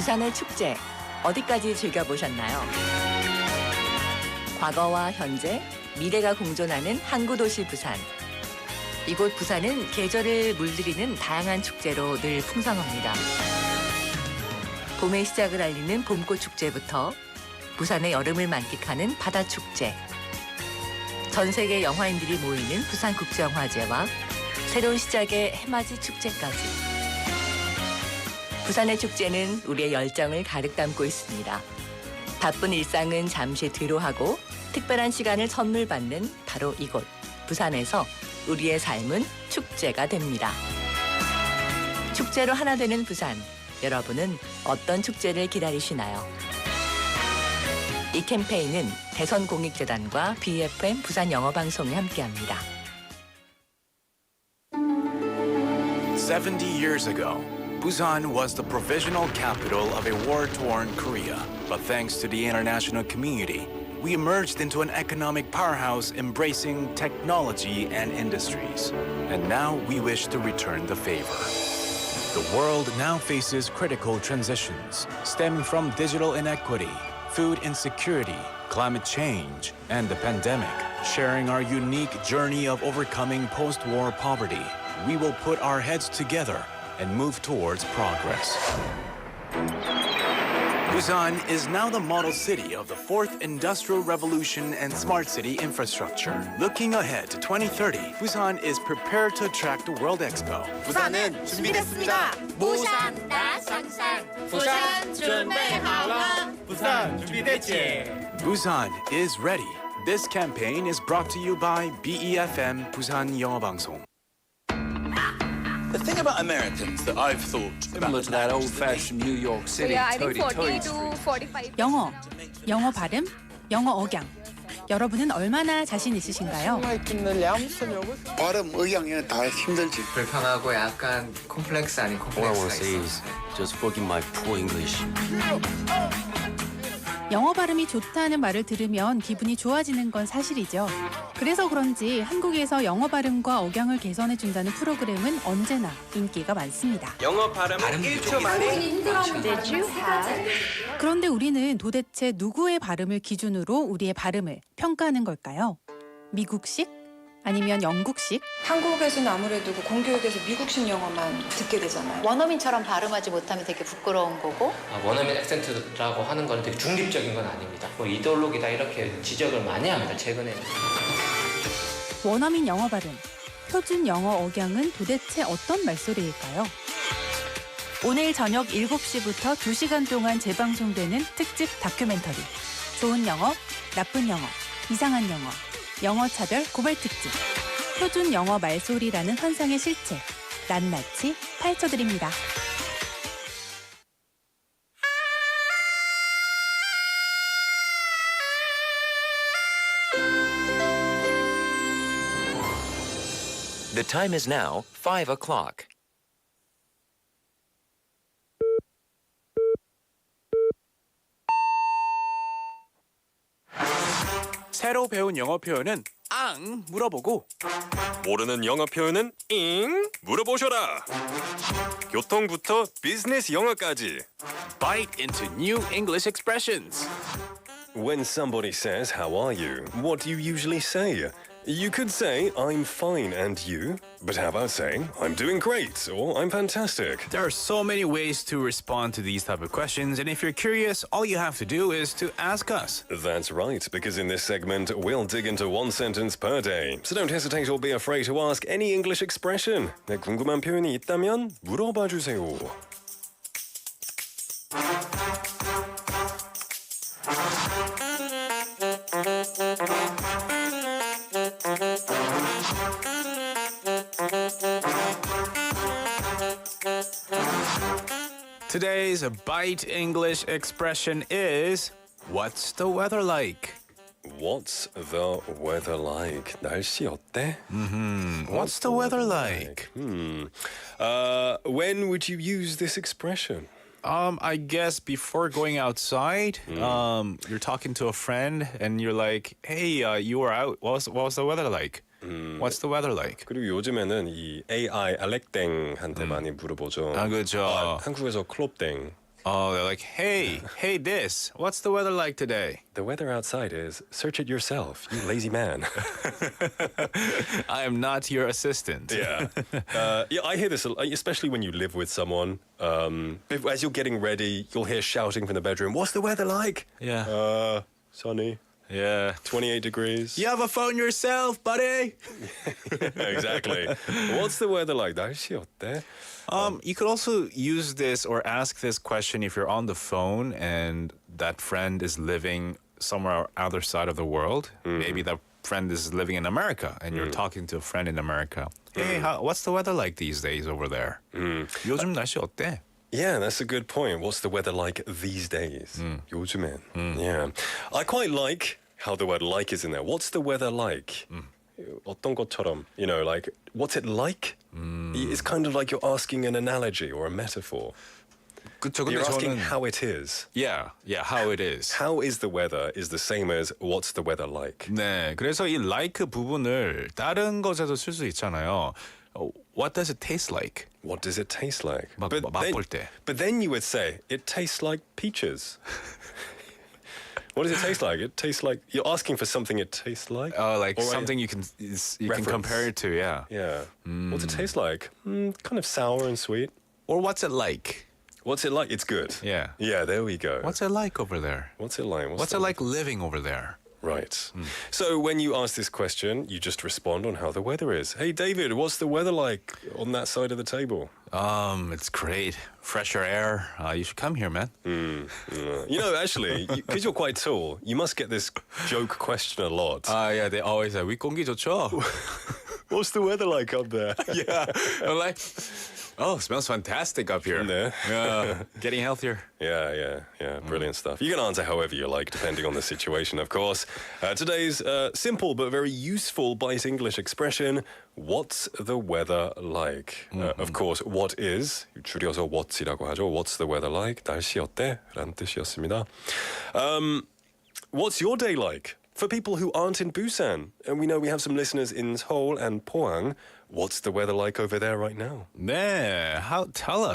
부산의 축제 어디까지 즐겨보셨나요? 과거와 현재, 미래가 공존하는 항구 도시 부산. 이곳 부산은 계절을 물들이는 다양한 축제로 늘 풍성합니다. 봄의 시작을 알리는 봄꽃 축제부터 부산의 여름을 만끽하는 바다 축제, 전 세계 영화인들이 모이는 부산국제영화제와 새로운 시작의 해맞이 축제까지. 부산의 축제는 우리의 열정을 가득 담고 있습니다. 바쁜 일상은 잠시 뒤로하고 특별한 시간을 선물 받는 바로 이곳 부산에서 우리의 삶은 축제가 됩니다. 축제로 하나 되는 부산. 여러분은 어떤 축제를 기다리시나요? 이 캠페인은 대선공익재단과 BFM 부산영어방송이 함께합니다. 70 years ago, Busan was the provisional capital of a war-torn Korea. But thanks to the international community, we emerged into an economic powerhouse embracing technology and industries. And now we wish to return the favor. The world now faces critical transitions stemming from digital inequity, food insecurity, climate change, and the pandemic. Sharing our unique journey of overcoming post-war poverty, we will put our heads together and move towards progress. Busan is now the model city of the fourth industrial revolution and smart city infrastructure. Looking ahead to 2030, Busan is prepared to attract the World Expo. 부산은 준비됐습니다. 부산 나 상상. 부산 준비하라. 부산 준비됐지. Busan is ready. This campaign is brought to you by BEFM 부산영어방송. The thing about Americans that I've thought similar to that old-fashioned New York City I think 40 to 45. 영어 발음, 영어 억양. 여러분은 얼마나 자신 있으신가요? 발음, 억양이 다 힘들지. 불편하고 약간 콤플렉스 아닌 콤플렉스가 있어. Just forgive my poor English. 영어 발음이 좋다는 말을 들으면 기분이 좋아지는 건 사실이죠. 그래서 그런지 한국에서 영어 발음과 억양을 개선해준다는 프로그램은 언제나 인기가 많습니다. 영어 발음은 1초 만에. 그런데 우리는 도대체 누구의 발음을 기준으로 우리의 발음을 평가하는 걸까요? 미국식? 아니면 영국식? 한국에서는 아무래도 그 공교육에서 미국식 영어만 듣게 되잖아요. 원어민처럼 발음하지 못하면 되게 부끄러운 거고. 원어민 액센트라고 하는 건 되게 중립적인 건 아닙니다. 뭐 이데올로기다 이렇게 지적을 많이 합니다. 최근에. 원어민 영어 발음, 표준 영어 억양은 도대체 어떤 말소리일까요? 오늘 저녁 7시부터 2시간 동안 재방송되는 특집 다큐멘터리 좋은 영어, 나쁜 영어, 이상한 영어, 영어 차별 고발 특집 표준 영어 말소리라는 환상의 실체 낱낱이 파헤쳐드립니다. The time is now 5 o'clock. 새로 배운 영어 표현은 앙 물어보고 모르는 영어 표현은 잉 물어보셔라. 교통부터 비즈니스 영어까지. Bite into new English expressions. When somebody says, "How are you?" what do you usually say? You could say, "I'm fine, and you?" But how about saying, "I'm doing great," or "I'm fantastic"? There are so many ways to respond to these type of questions, and if you're curious, all you have to do is to ask us. That's right, because in this segment, we'll dig into one sentence per day. So don't hesitate or be afraid to ask any English expression. 네, 궁금한 표현이 있다면 물어봐 주세요. Today's Bite English expression is What's the weather like? What's the weather like? 날씨 어때? What's the weather like? When would you use this expression? I guess before going outside, you're talking to a friend and you're like, "Hey, you were out. What was the weather like? What's the weather like?" 그리고 요즘에는 이 AI 알렉땡한테 많이 물어보죠. 아, 그렇죠. 한국에서 클롭땡. Oh, they're like, hey, this. What's the weather like today? The weather outside is, search it yourself, you lazy man. I am not your assistant. Yeah. I hear this, especially when you live with someone. As you're getting ready, you'll hear shouting from the bedroom, what's the weather like? Yeah. Sunny. Yeah. 28 degrees. You have a phone yourself, buddy. Exactly. What's the weather like? 날씨 어때? You could also use this or ask this question if you're on the phone and that friend is living somewhere other side of the world. Maybe that friend is living in America and you're talking to a friend in America. Hey, what's the weather like these days over there? 요즘 날씨 어때? Yeah, that's a good point. What's the weather like these days? 요즘엔. Yeah. I quite like how the word like is in there. What's the weather like? 어떤 것처럼, you know, like, what's it like? It's kind of like you're asking an analogy or a metaphor. 그쵸, You're asking 저는, how it is. Yeah, how it is. How is the weather is the same as what's the weather like. 네, 그래서 이 like 부분을 다른 것에도 쓸 수 있잖아요. What does it taste like? What does it taste like? 맛볼 때. But then you would say, it tastes like peaches. What does it taste like? It tastes like you're asking for something it tastes like. Oh, like or something you can compare it to, yeah. Yeah. What's it taste like? Kind of sour and sweet. Or what's it like? What's it like? It's good. Yeah. Yeah, there we go. What's it like over there? What's it like? What's it like living over there? Right. So when you ask this question, you just respond on how the weather is. Hey, David, what's the weather like on that side of the table? It's great. Fresher air. You should come here, man. You know, actually, because you're quite tall, you must get this joke question a lot. Yeah, they always say, 윗공기 좋죠? What's the weather like up there? Yeah. I'm like, oh, it smells fantastic up here. Yeah. Getting healthier. Yeah. Brilliant stuff. You can answer however you like, depending on the situation, of course. Today's simple but very useful Byte English expression, what's the weather like? Of course, what is, 줄여서 what이라고 하죠. What's the weather like? 날씨 어때? 라는 뜻이었습니다. What's your day like? For people who aren't in Busan, and we know we have some listeners in Seoul and Pohang, what's the weather like over there right now? 네, tell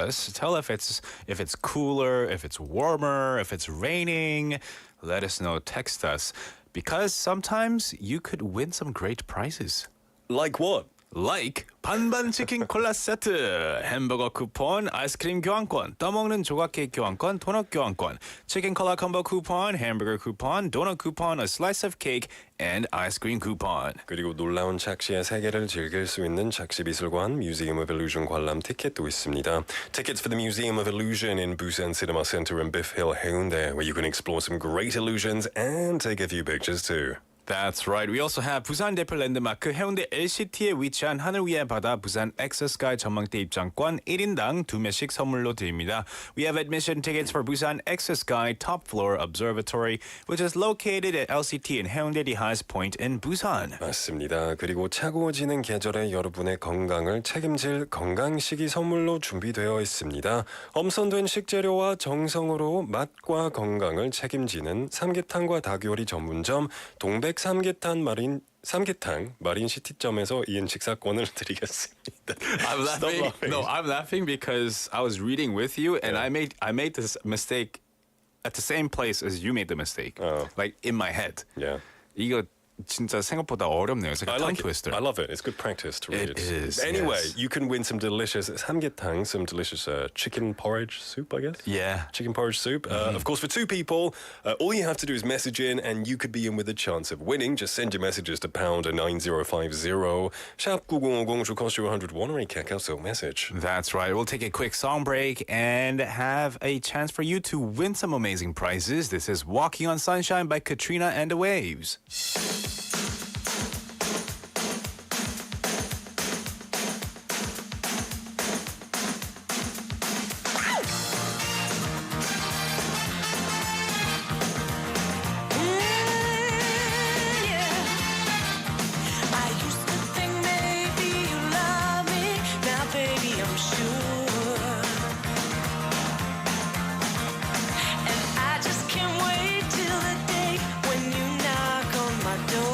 if it's cooler, if it's warmer, if it's raining. Let us know, text us, because sometimes you could win some great prizes. Like what? Like 반반 치킨 콜라 세트, 햄버거 쿠폰, 아이스크림 교환권, 떠먹는 조각 케이크 교환권, 도넛 교환권, 치킨 콜라 콤보 쿠폰, 햄버거 쿠폰, 도넛 쿠폰, a slice of cake, and ice cream coupon. 그리고 놀라운 착시의 세계를 즐길 수 있는 착시미술관 Museum of Illusion 관람 티켓도 있습니다. Tickets for the Museum of Illusion in Busan Cinema Center in Biff Hill, Haeundae, where you can explore some great illusions and take a few pictures too. That's right. We also have 부산 대표 랜드마크 해운대 LCT에 위치한 하늘 위의 바다 부산 엑스스카이 전망대 입장권 1인당 2매씩 선물로 드립니다. We have admission tickets for Busan 엑스스카이 top floor observatory, which is located at LCT in 해운대 the highest point in Busan. 맞습니다. 그리고 차가워지는 계절에 여러분의 건강을 책임질 건강식이 선물로 준비되어 있습니다. 엄선된 식재료와 정성으로 맛과 건강을 책임지는 삼계탕과 닭요리 전문점 동백 삼계탕 마린 시티점에서 2인 식사권을 드리겠습니다. I'm laughing. No, I'm laughing because I was reading with you and I made this mistake at the same place as you made the mistake. Like in my head. Yeah. 이거 진짜 생각보다 어렵네요. It's like a tongue twister. I love it. It's good practice to read. It is. Anyway, yes. you can win some delicious 삼계탕, some delicious chicken porridge soup, I guess. Yeah. Chicken porridge soup. Of course, for 2 people, all you have to do is message in and you could be in with a chance of winning. Just send your messages to pound 9050, 샵 9050, should cost you 101 or a kakao message. That's right. We'll take a quick song break and have a chance for you to win some amazing prizes. This is Walking on Sunshine by Katrina and the Waves. And I just can't wait till the day when you knock on my door.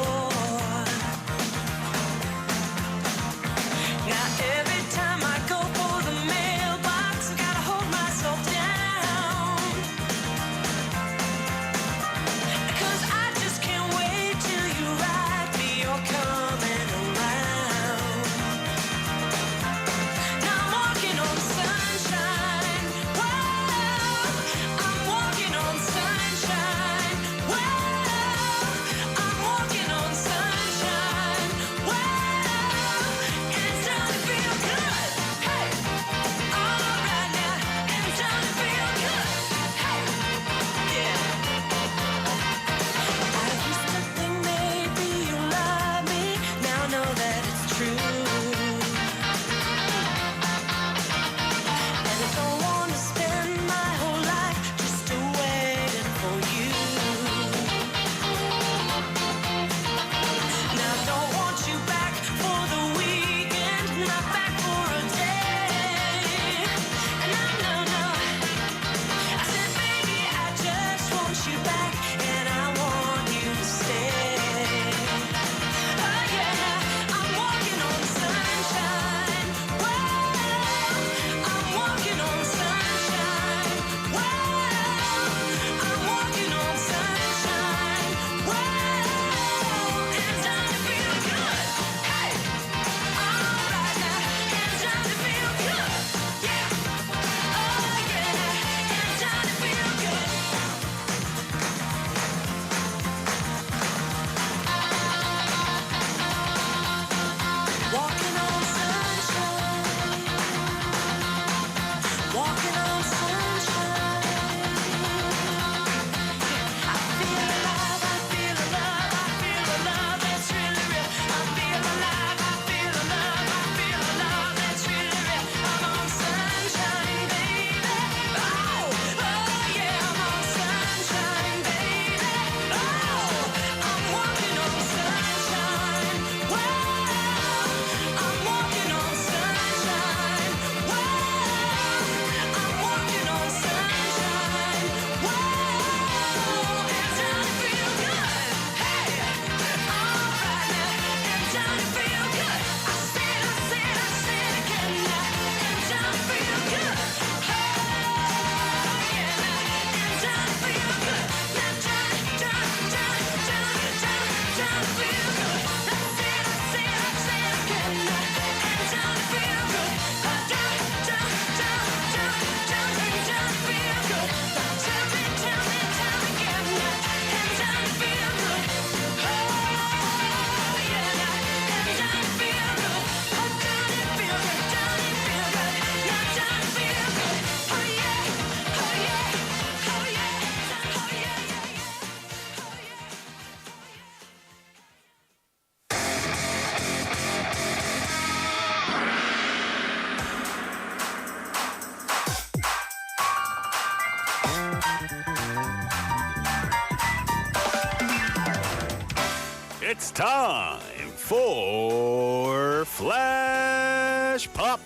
It's time for Flash Pop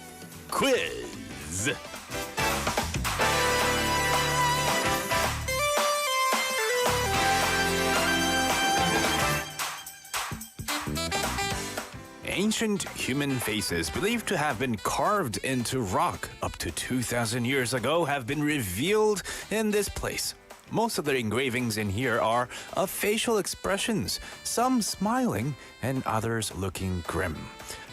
Quiz. Ancient human faces believed to have been carved into rock up to 2,000 years ago have been revealed in this place. Most of the engravings in here are of facial expressions, some smiling and others looking grim.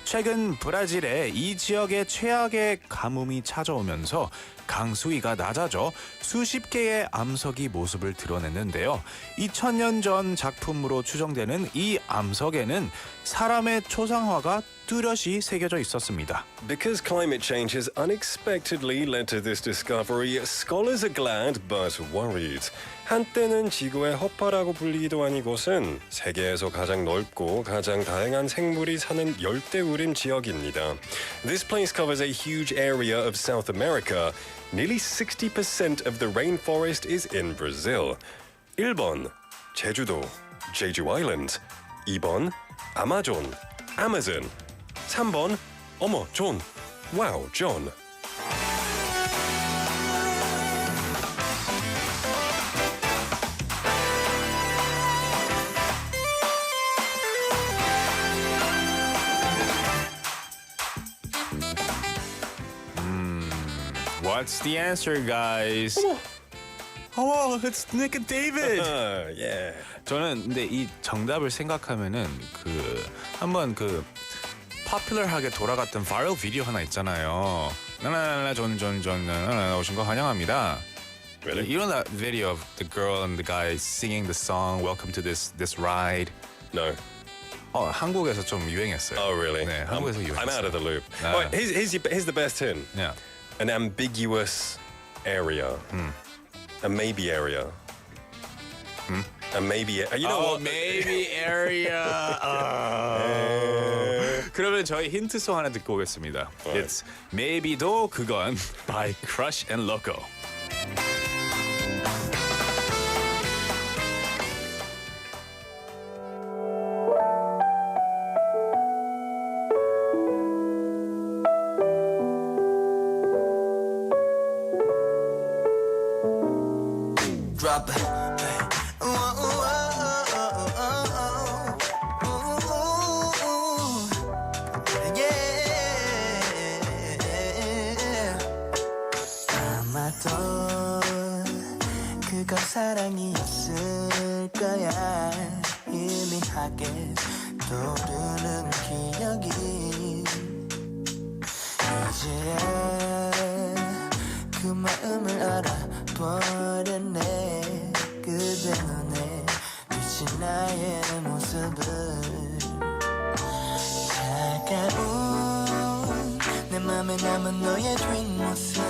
최근 브라질에 이 지역의 최악의 가뭄이 찾아오면서 강수위가 낮아져 수십 개의 암석이 모습을 드러냈는데요. 2000년 전 작품으로 추정되는 이 암석에는 사람의 초상화가 뚜렷이 새겨져 있었습니다. Because climate change has unexpectedly led to this discovery, scholars are glad but worried. 한때는 지구의 허파라고 불리기도 한 이곳은 세계에서 가장 넓고 가장 다양한 생물이 사는 열대우림 지역입니다. This place covers a huge area of South America. Nearly 60% of the rainforest is in Brazil. 1번 제주도, Jeju Island. 2번 아마존, Amazon. 3번 어머 존, 와우 존. What's the answer, guys? 어머, it's Nick and David. yeah. 저는 근데 이 정답을 생각하면은 한번 popular하게 돌아갔던 viral 비디오 하나 있잖아요. 나나나나 존존존 나오신 거 환영합니다. Really? You know that video of the girl and the guy singing the song "Welcome to this ride"? No. 한국에서 좀 유행했어요. Oh, really? 네, 한국에서 유행했어요. I'm out of the loop. Right, here's the best hint. Yeah. An ambiguous area. A maybe area. A maybe. You know what? maybe area. 그러면 저희 힌트송 하나 듣고 오겠습니다. It's Maybe도 그건 by Crush and Loco. Drop it. 아마도 그건 사랑이었을 거야. 희미하게 떠오르는 기억이 이제야 그 마음을 알아버렸네. 그대 눈에 비친 나의 모습을 차가운 내 맘에 남은 너의 뒷모습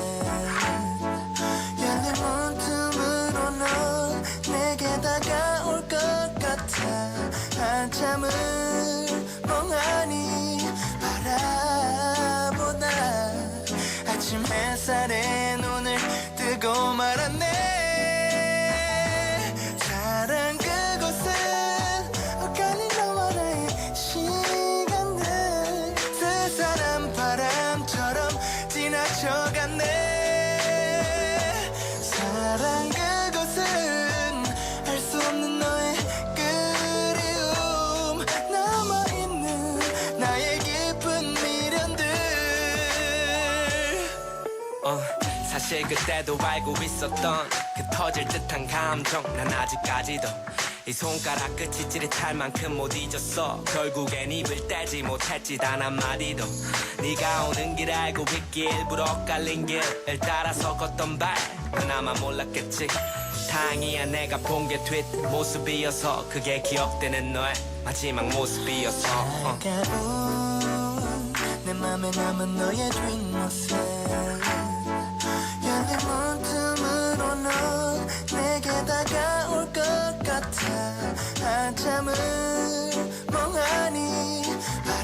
열린 문틈으로 넌 내게 다가올 것 같아. 한참을 멍하니 바라보다 아침 햇살에 눈을 뜨고 말았네. 사랑 그곳은 엇갈린 너와 나의 시간들 쓸쓸한 바람처럼 지나쳐갔네. 사랑 그곳은 알 수 없는 너의 그리움 남아있는 나의 깊은 미련들. 사실 그때도 알고 있었던 그 터질 듯한 감정 난 아직까지도 이 손가락 끝이 찌릿할 만큼 못 잊었어. 결국엔 입을 떼지 못했지 단 한마디도. 네가 오는 길 알고 있기에 일부러 엇갈린 길을 따라서 걷던 발 그나마 몰랐겠지. 다행이야 내가 본 게 뒷모습이어서 그게 기억되는 너의 마지막 모습이어서. 차가운 내 맘에 남은 너의 뒷모습 열린 문틈으로 넌 내게 다가올 것 같아. 한참을 멍하니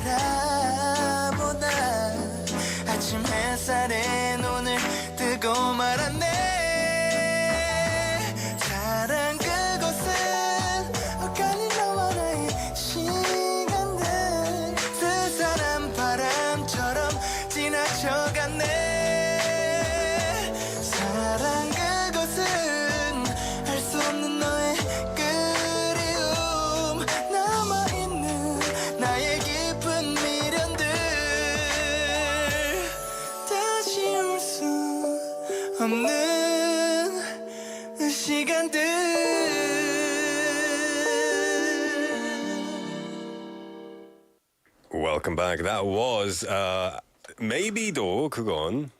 바라보다 아침 햇살에 눈을 뜨고 말았네. 사랑 그곳은 엇갈린 너와 나의 시간 같네 사랑 그것은 알 수 없는 너의 그리움 남아있는 나의 깊은 미련들 다시 올 수 없는 시간들 Welcome back. That was maybe도 그건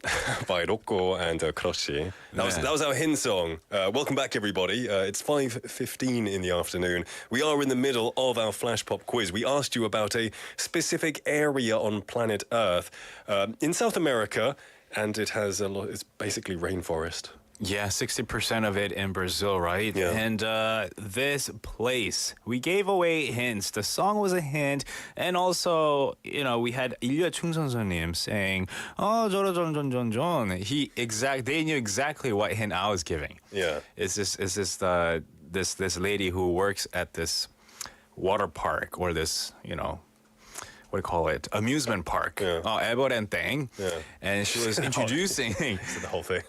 by Rocco and Kroshi. That was our hint song. Welcome back, everybody. It's 5:15 in the afternoon. We are in the middle of our Flash Pop quiz. We asked you about a specific area on planet Earth in South America, and it has a lot. It's basically rainforest. Yeah, 60% of it in Brazil, right? Yeah. And this place, we gave away hints. The song was a hint. And also, you know, we had 읽어주는 선생님 saying, 저러전전전전. They knew exactly what hint I was giving. Yeah. It's this lady who works at this water park or this, you know, what do you call it? Amusement park. 에버랜땡. Yeah. And she was introducing the whole thing.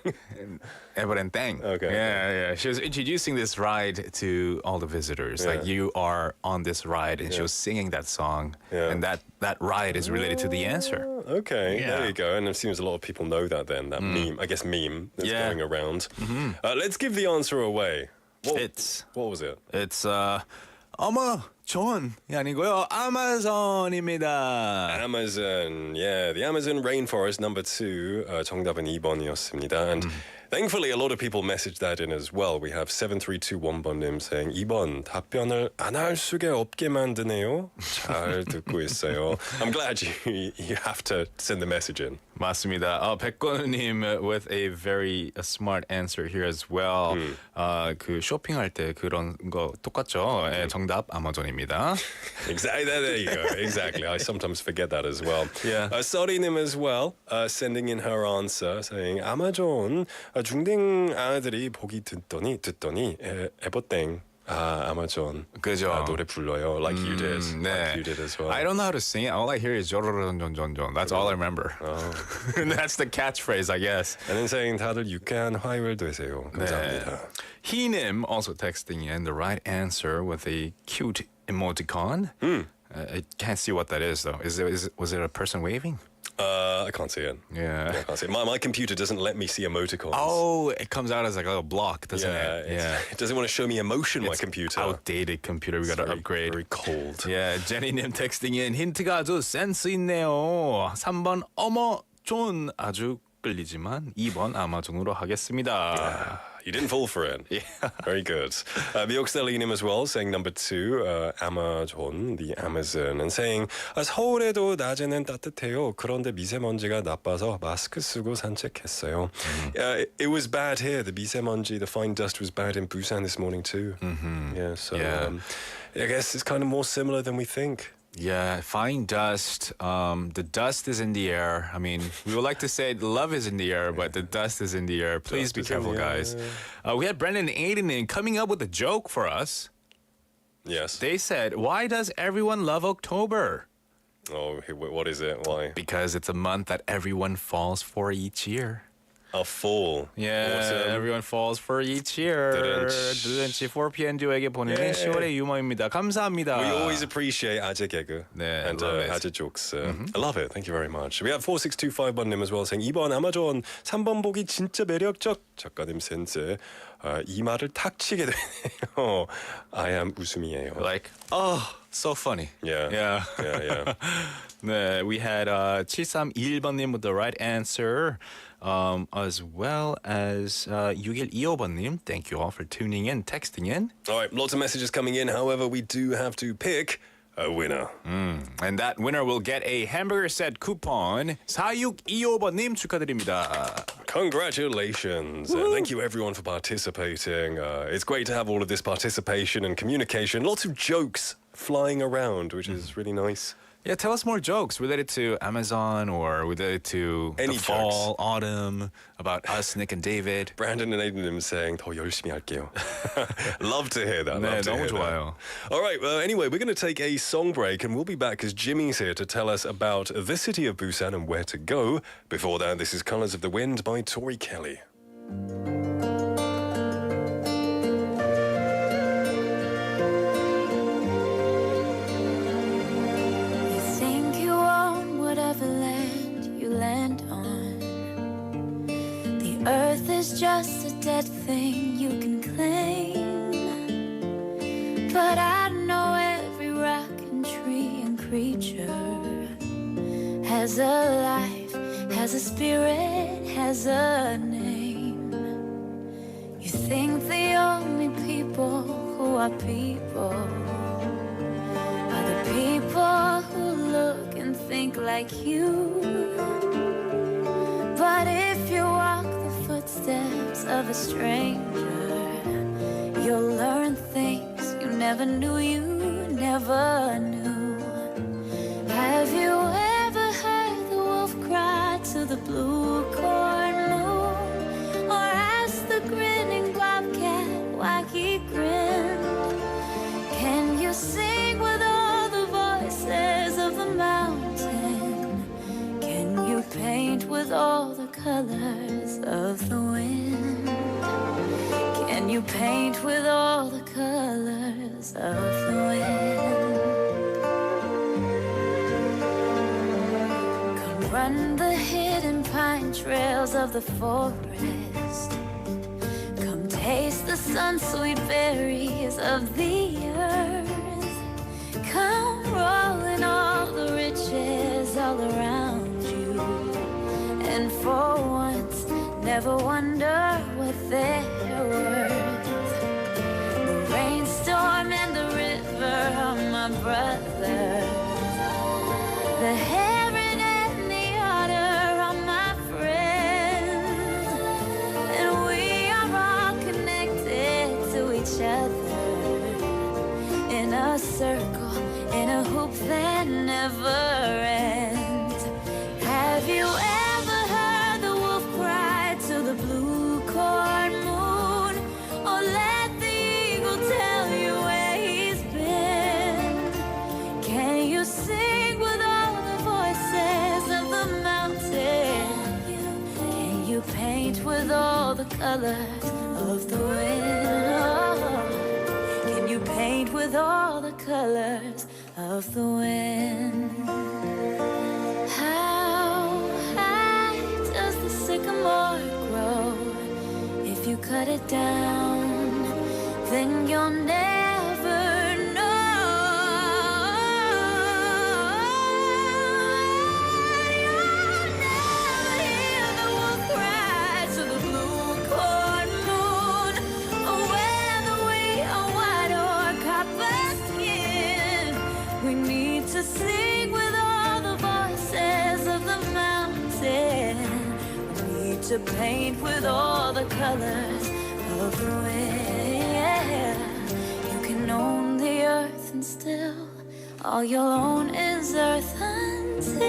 에버랜땡. Okay. Yeah. She was introducing this ride to all the visitors. Like, you are on this ride, and she was singing that song. Yeah. And that ride is related to the answer. Okay, Yeah. there you go. And it seems a lot of people know that then, that meme that's going around. Let's give the answer away. What was it? It's 아마존이 아니고요. 아마존입니다. Amazon, yeah, the Amazon rainforest number 2. 정답은 2번이었습니다. And thankfully, a lot of people messaged that in as well. We have 7321번님 saying 2번 답변을 안 할 수가 없게 만드네요. 잘 듣고 있어요. I'm glad you have to send the message in. 맞습니다. 백건우님 with a very smart answer here as well. 그 쇼핑할 때 그런 거 똑같죠? 정답 아마존입니다. Exactly, there you go. Exactly. I sometimes forget that as well. Yeah. Sorinim as well, sending in her answer, saying 아마존 중딩 아들이 보기 듣더니 에버땡. 아마존. 그죠. 노래 불러요, like you did. 네. Like you did as well. I don't know how to sing it. All I hear is 조로론존존존. That's all I remember. That's the catchphrase, I guess. And then saying 다들 유쾌한 화요일 되세요. 감사합니다. 희님 also texting in the right answer with a cute emoticon. I can't see what that is though. Was it a person waving? I can't see it. Yeah. I can't see it. My computer doesn't let me see emoticons. Oh, it comes out as like a little block, doesn't it? Yeah. It doesn't want to show me emotion, my It's computer. outdated computer. We got to upgrade. Very cold. Yeah, 제니님 texting in 힌트가 아주 센스 있네요. 3번 어머 존 아주 끌리지만 2번 아마존으로 하겠습니다. You didn't fall for it. Yeah. Very good. 미옥셀리님 as well, saying number 2, Amazon, the Amazon, and saying 서울에도 낮에는 따뜻해요. 그런데 미세먼지가 나빠서 마스크 쓰고 산책했어요. It was bad here. The 미세먼지, the fine dust was bad in Busan this morning too. Yeah, so I guess it's kind of more similar than we think. Yeah, fine dust. The dust is in the air. I mean, we would like to say love is in the air, but the dust is in the air. Please be careful, guys. We had Brendan and Aiden in coming up with a joke for us. Yes. They said, why does everyone love October? Oh, what is it? Why? Because it's a month that everyone falls for each year. A fall. Yeah, Awesome. everyone falls for each year. 드든지 4PM 듀에게 보내는 10월의 유머입니다. 감사합니다. We always appreciate 아재 개그 and 아재 jokes. I love it. Thank you very much. We have 4625번님 as well saying 2번 아마존 3번 보기 진짜 매력적. 작가님 센스. 이 말을 탁 치게 되네요. I am 웃음이에요. Like, oh, so funny. Yeah. 네, we had 7321번님 with the right answer. As well as 6125번님. Thank you all for tuning in, texting in. All right, lots of messages coming in. However, we do have to pick a winner. And that winner will get a hamburger set coupon. 4625번님 축하드립니다. Congratulations. Thank you everyone for participating. It's great to have all of this participation and communication. Lots of jokes flying around, which is really nice. Yeah, tell us more jokes related to Amazon or related to Any the fall, autumn, about us, Nick and David. Brandon and Aiden saying 더 열심히 할게요. Love to hear that. 네, Love to 너무 hear 좋아요. that. All right, well, anyway, we're going to take a song break and we'll be back as Jimmy's here to tell us about the city of Busan and where to go. Before that, this is Colors of the Wind by Tori Kelly. Earth is just a dead thing you can claim. But I know every rock and tree and creature has a life, has a spirit, has a name. You think the only people who are people are the people who look and think like you. But if you walk footsteps of a stranger, you'll learn things you never knew you never knew. Have you ever heard the wolf cry to the blue corn moon, or asked the grinning bobcat why he grinned? Can you sing with all the voices of the mountain? Can you paint with all the colors of the wind? Can you paint with all the colors of the wind? Come run the hidden pine trails of the forest. Come taste the sun-sweet berries of the earth. Come roll in all the riches all around you. And for once, never wonder what they're worth. The rainstorm and the river are my brothers. The heron and the otter are my friends. And we are all connected to each other in a circle, in a hoop that never ends. Have you ever heard the wolf cry to the blue corn moon, or let the eagle tell you where he's been? Can you sing with all the voices of the mountain? Can you paint with all the colors of the wind? Can you paint with all the colors of the wind? How high does the sycamore grow? If you cut it down, then you'll never know. You'll never hear the wolf cry to the blue corn moon, or whether we are white or copper skin. We need to sing with all the voices of the mountain. We need to paint with all the colors of the wind. You can own the earth and still all you'll own is earth until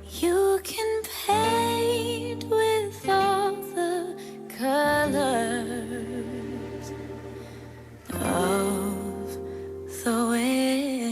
you can paint with all the colors of the wind.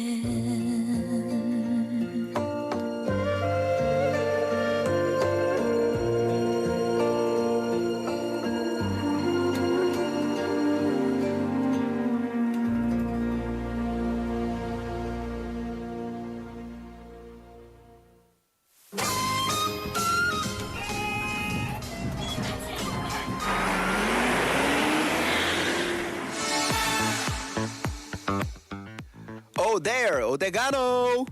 Oh, there, Odegaano!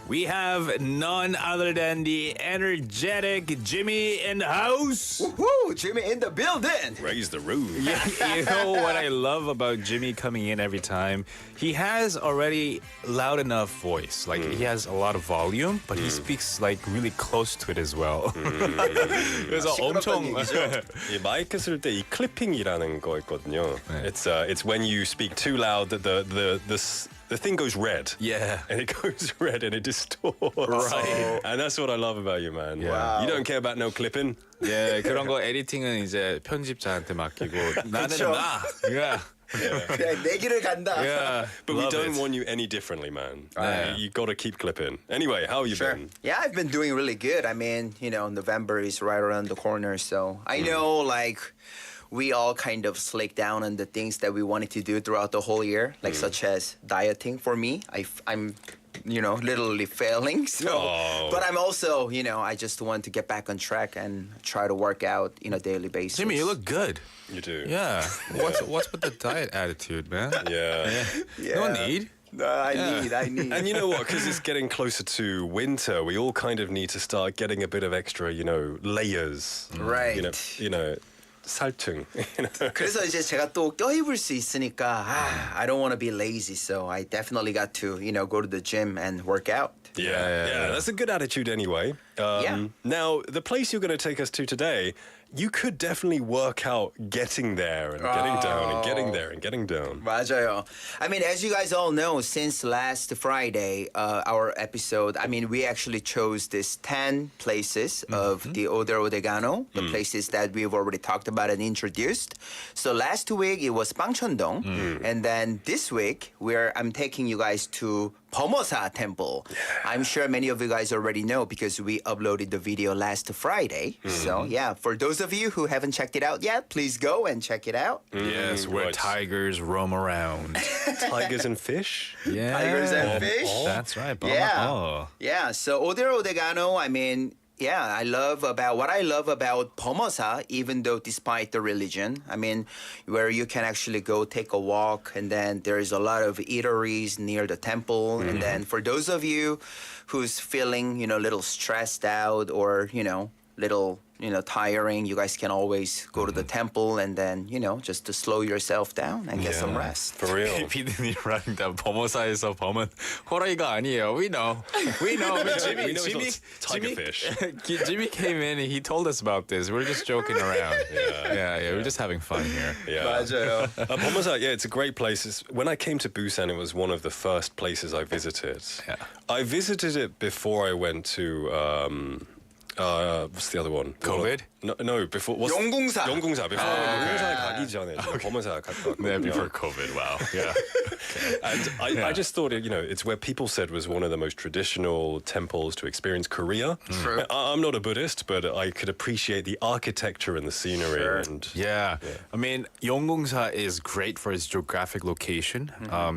We have none other than the energetic Jimmy in the house. Woohoo! Jimmy in the building. Raise the roof. Yeah, you know what I love about Jimmy coming in every time? He has already loud enough voice. Like he has a lot of volume, but he speaks like really close to it as well. 그래서 엄청 이 마이크 쓸 때 이 클리핑이라는 거 있거든요. It's when you speak too loud that the thing goes red. Yeah. And it goes red and it distorts. Right. And that's what I love about you, man. Wow. You don't care about no clipping. 예, 그런 거 에디팅은 이제 편집자한테 맡기고 나는 그쵸. 나. Yeah. 그냥 내기를 간다. Yeah. But we Love don't it. want you any differently, man. Yeah. You got to keep clipping. Anyway, how have you Sure. been? Yeah, I've been doing really good. I mean, November is right around the corner, so I know like we all kind of slick down on the things that we wanted to do throughout the whole year, like such as dieting. For me, I'm literally failing. So, but I'm also, I just want to get back on track and try to work out on a daily basis. Jimmy, you look good. You do. Yeah. What's with the diet attitude, man? Yeah. No need. No, I need. And you know what? Because it's getting closer to winter, we all kind of need to start getting a bit of extra, layers. Right. 살충. 그래서 이제 제가 또 껴입을 수 있으니까 I don't want to be lazy, so I definitely got to go to the gym and work out. Yeah, that's a good attitude anyway. Now, the place you're going to take us to today, you could definitely work out getting there and getting down and getting there and getting down. 맞아요. I mean, as you guys all know, since last Friday, our episode, we actually chose this 10 places of the Odega노, the places that we've already talked about and introduced. So last week, it was Bangcheon-dong. And then this week, I'm taking you guys to Pomosa Temple. I'm sure many of you guys already know because we uploaded the video last Friday. So yeah, for those of you who haven't checked it out yet, please go and check it out. Yes, where tigers roam around. Tigers and fish? Yeah. Tigers and fish? That's right. Yeah. Yeah, so Odega노, what I love about Pomosa, even though despite the religion, where you can actually go take a walk, and then there's a lot of eateries near the temple, and then for those of you who's feeling, a little stressed out or, little tiring, you guys can always go to the temple and then, just to slow yourself down and get some rest. For real. 피디님 running down 범어사에서 범은 호랑이가 아니에요. We know. We know it's not tiger fish. Jimmy came in and he told us about this. We're just joking around. Yeah. We're just having fun here. Yeah. 맞아요. Pomosa, it's a great place. When I came to Busan, it was one of the first places I visited. Yeah. I visited it before I went to... what's the other one? COVID? No, before. 영궁사. 영궁사. Before 영궁사에 가기 전에 범어사 갔다 왔거든요. Yeah, before COVID. Wow. Yeah. And I just thought it's where people said was one of the most traditional temples to experience Korea. True. I'm not a Buddhist, but I could appreciate the architecture and the scenery. Sure. And Yeah. 영궁사 is great for its geographic location.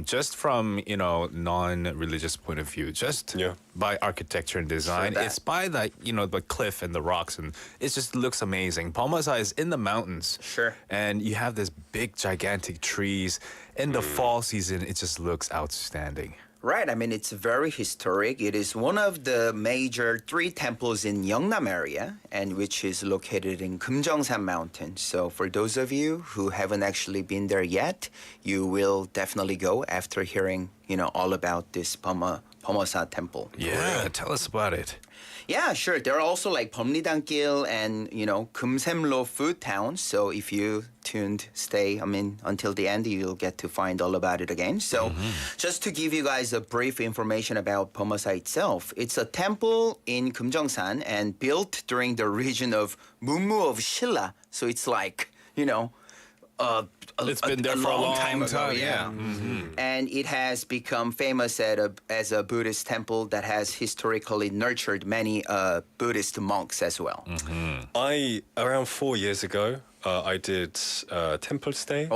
Just from, non-religious point of view, just by architecture and design. It's by the cliff and the rocks, and it just looks amazing. Pomosa is in the mountains. Sure. And you have this big, gigantic trees. In the fall season, it just looks outstanding. Right, it's very historic. It is one of the major 3 temples in Yeongnam area, and which is located in Kumjeongsan Mountain. So for those of you who haven't actually been there yet, you will definitely go after hearing, all about this Pomosa temple. Yeah, tell us about it. Yeah, sure. There are also like 범리단길 and, 금샘로 food towns. So if you stay until the end, you'll get to find all about it again. So just to give you guys a brief information about Pomosa itself, it's a temple in Kumjeongsan and built during the region of Munmu of Shilla. So it's like, it's been there for a long time ago, ago. Yeah. And it has become famous as a Buddhist temple that has historically nurtured many Buddhist monks as well. Around 4 years ago, I did temple stay in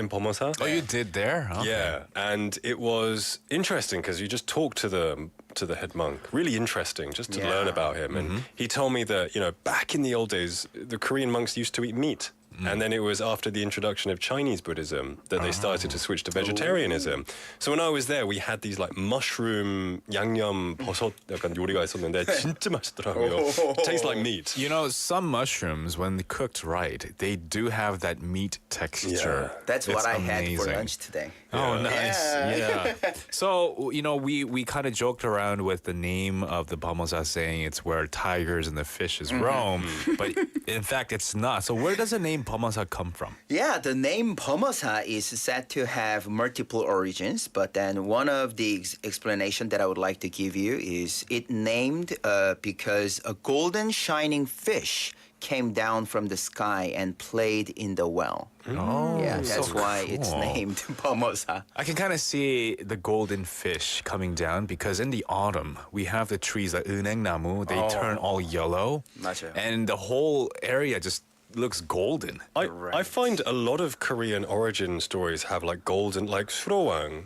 Pomosa. Oh, you did there? Okay. Yeah, and it was interesting because you just talked to the head monk. Really interesting, just to learn about him. And he told me that back in the old days, the Korean monks used to eat meat. And then it was after the introduction of Chinese Buddhism that they started to switch to vegetarianism. So when I was there, we had these like mushroom 양념 버섯 약간 요리가 있었는데 진짜 맛있더라고요. Tastes like meat. You know, some mushrooms, when cooked right, they do have that meat texture. Yeah. That's what I had for amazing. lunch today. Oh, nice. Yeah. So, you know, we kind of joked around with the name of the Bamosa saying it's where tigers and the fishes roam, but in fact, it's not. So where does the name Bamosa come from? Yeah, the name Bamosa is said to have multiple origins, but then one of the explanation that I would like to give you is it named because a golden shining fish came down from the sky and played in the well. Oh, yeah, that's so why it's cool. named Bamosa. I can kind of see the golden fish coming down because in the autumn, we have the trees like 은행나무, they turn all yellow. 맞아요. And the whole area just looks golden. I find a lot of Korean origin stories have like golden, like 수로왕.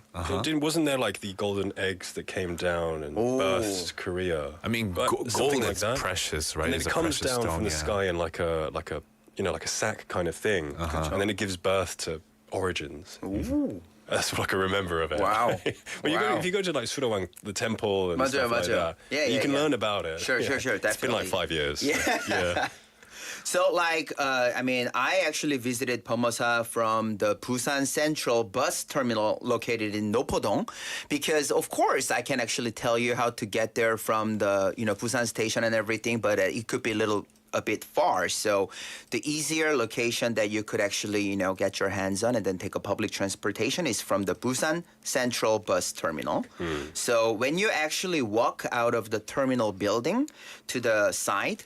Wasn't there like the golden eggs that came down and birthed Korea? I mean, gold Something like is that. precious, right? And then It's it a comes precious down stone, from the yeah. sky in like a you know like a sack kind of thing, and then it gives birth to origins. That's what I can remember of it. Wow. If you go to like Surawang, the temple and 맞아요, stuff like 맞아요. that, you can learn about it. Sure, It's been like definitely. 5 years. Yeah. So like, I mean, I actually visited Bamosa from the Busan Central bus terminal located in Nopodong because of course I can actually tell you how to get there from the, Busan station and everything, but it could be a bit far. So the easier location that you could actually, get your hands on and then take a public transportation is from the Busan Central bus terminal. So when you actually walk out of the terminal building to the side,